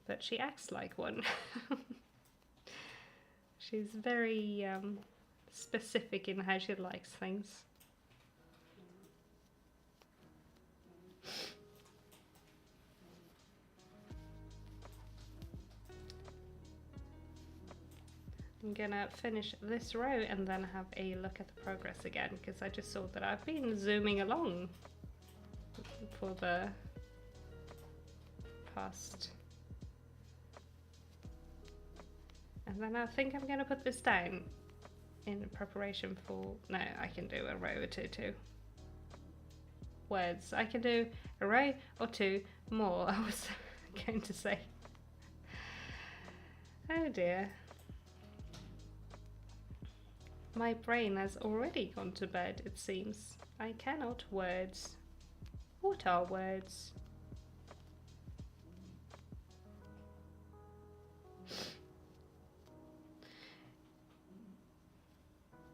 But she acts like one. She's very specific in how she likes things. I'm gonna finish this row and then have a look at the progress again, because I just saw that I've been zooming along for the past. And then I think I'm gonna put this down in preparation for, no, I can do a row or two. Words. I can do a row or two more, I was going to say. Oh dear. My brain has already gone to bed, it seems. I cannot words. What are words?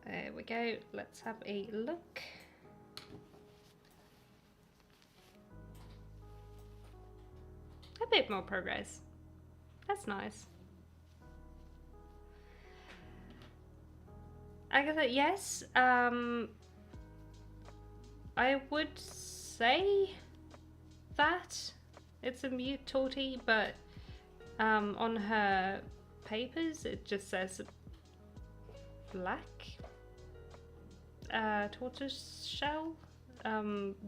There we go. Let's have a look. A bit more progress. That's nice. Agatha, yes. I would say that it's a mute tortie, but on her papers it just says black tortoise shell.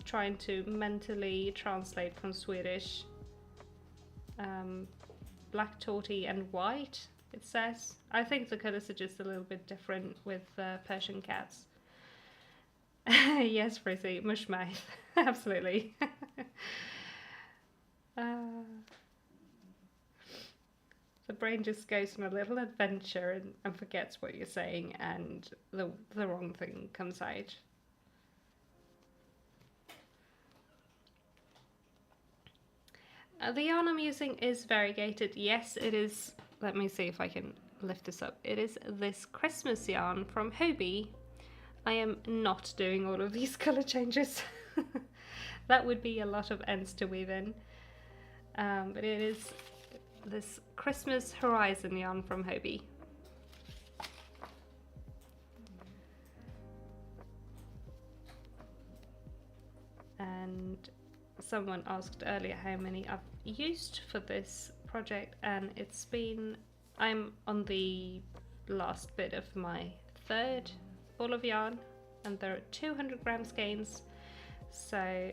Trying to mentally translate from Swedish. Black tortie and white, it says. I think the colours are just a little bit different with Persian cats. Yes, Frizzy, mush mouth. Absolutely. The brain just goes on a little adventure and forgets what you're saying, and the wrong thing comes out. The yarn I'm using is variegated. Yes, it is. Let me see if I can lift this up. It is this Christmas yarn from Hobbies. I am not doing all of these colour changes. That would be a lot of ends to weave in. But it is this Christmas Horizon yarn from Hobbies. And someone asked earlier how many I've used for this project, and it's been, I'm on the last bit of my third ball of yarn, and there are 200 gram skeins, so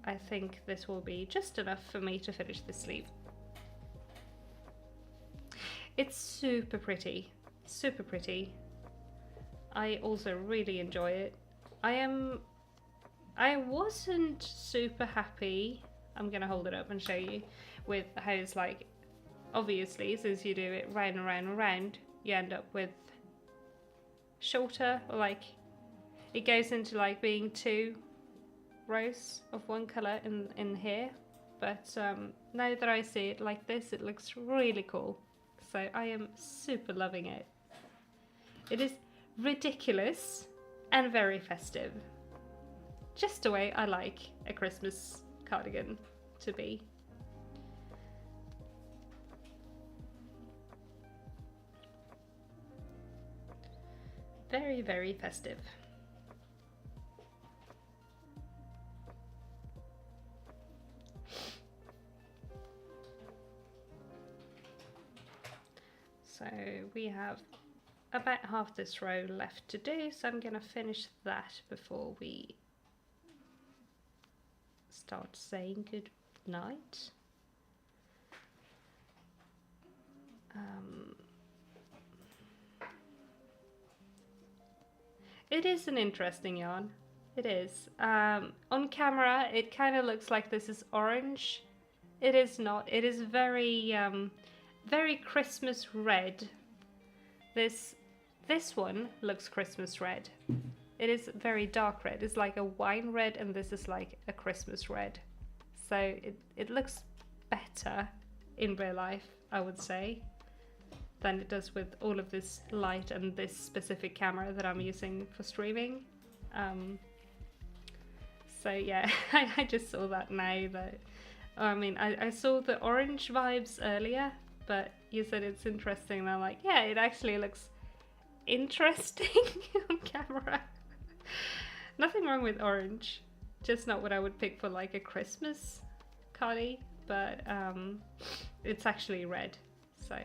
I think this will be just enough for me to finish this sleeve. It's super pretty, super pretty. I also really enjoy it. I wasn't super happy, I'm gonna hold it up and show you, with how it's like, obviously since you do it round and round and round, you end up with shorter, or like it goes into like being 2 rows of one colour in here, but now that I see it like this, it looks really cool, so I am super loving it. It is ridiculous and very festive. Just the way I like a Christmas cardigan to be. Very, very festive. So we have about half this row left to do, so I'm going to finish that before we start saying good night. It is an interesting yarn. It is. On camera, it kind of looks like this is orange. It is not. It is very, very Christmas red. This one looks Christmas red. It is very dark red. It's like a wine red, and this is like a Christmas red. So it looks better in real life, I would say, than it does with all of this light and this specific camera that I'm using for streaming. So yeah, I just saw that now. That I mean, I saw the orange vibes earlier, but you said it's interesting, and I'm like, yeah, it actually looks interesting on camera. Nothing wrong with orange, just not what I would pick for like a Christmas cardi, but it's actually red, so.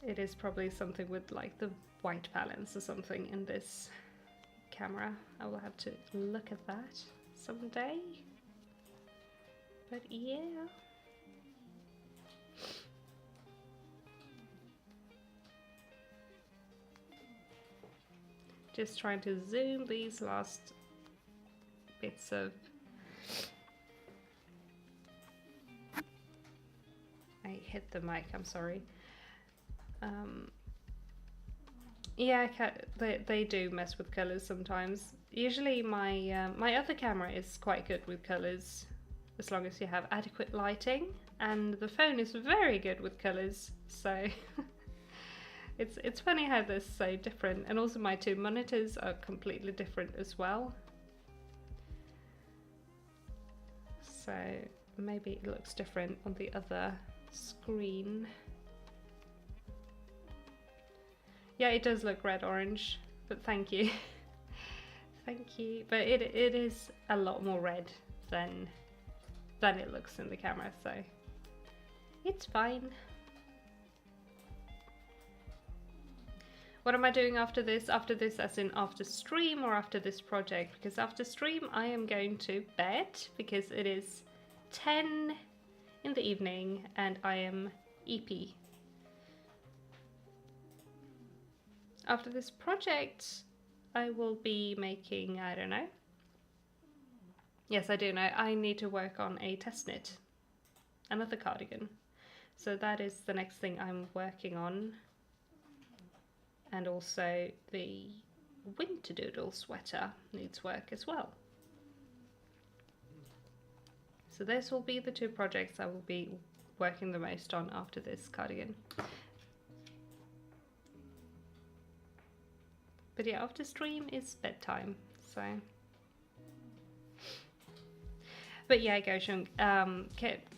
It is probably something with like the white balance or something in this camera. I will have to look at that someday. But yeah. Just trying to zoom these last bits of... I hit the mic, I'm sorry. Yeah, they do mess with colours sometimes. Usually my my other camera is quite good with colours, as long as you have adequate lighting, and the phone is very good with colours, so it's funny how they're so different. And also my two monitors are completely different as well, so maybe it looks different on the other screen. Yeah, it does look red-orange, but thank you. Thank you. But it is a lot more red than it looks in the camera, so it's fine. What am I doing after this? After this as in after stream or after this project? Because after stream I am going to bed because it is 10 in the evening and I am EP. After this project, I will be making, I don't know. Yes, I do know. I need to work on a test knit, another cardigan. So that is the next thing I'm working on. And also the winter doodle sweater needs work as well. So this will be the two projects I will be working the most on after this cardigan. But yeah, after stream is bedtime, so. But yeah, Goshung,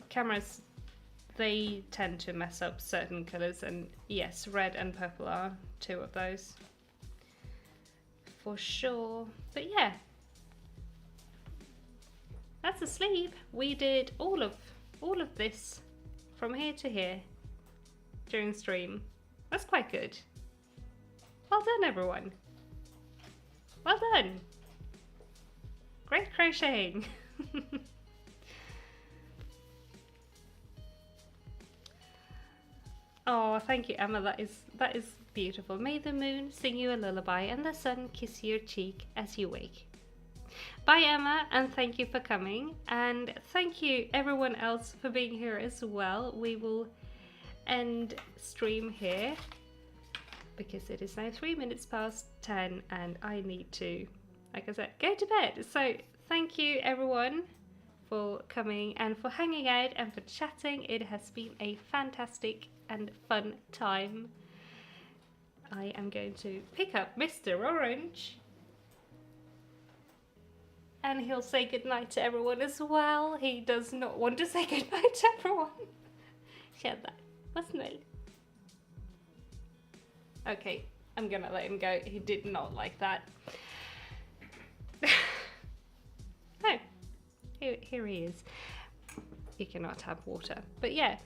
cameras, they tend to mess up certain colours, and yes, red and purple are two of those. For sure. But yeah. That's asleep. We did all of this from here to here during stream. That's quite good. Well done, everyone. Well done. Great crocheting. Oh, thank you, Emma. That is beautiful. May the moon sing you a lullaby and the sun kiss your cheek as you wake. Bye, Emma, and thank you for coming. And thank you, everyone else, for being here as well. We will end stream here, because it is now 3 minutes past 10 and I need to, like I said, go to bed. So thank you everyone for coming and for hanging out and for chatting. It has been a fantastic and fun time. I am going to pick up Mr. Orange and he'll say goodnight to everyone as well. He does not want to say goodnight to everyone. Share that, wasn't it? Okay, I'm gonna let him go. He did not like that. Oh, here he is. He cannot have water. But yeah,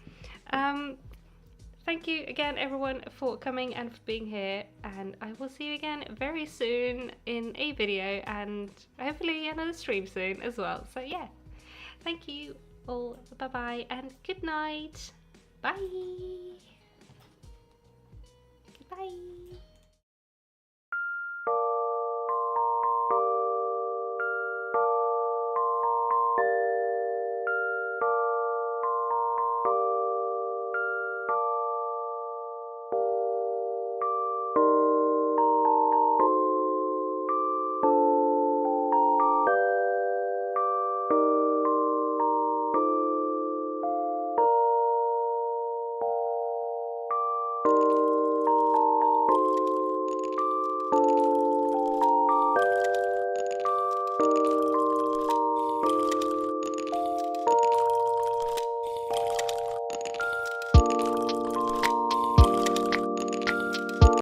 thank you again everyone for coming and for being here, and I will see you again very soon in a video and hopefully another stream soon as well. So yeah, thank you all, bye bye and good night. Bye. Bye.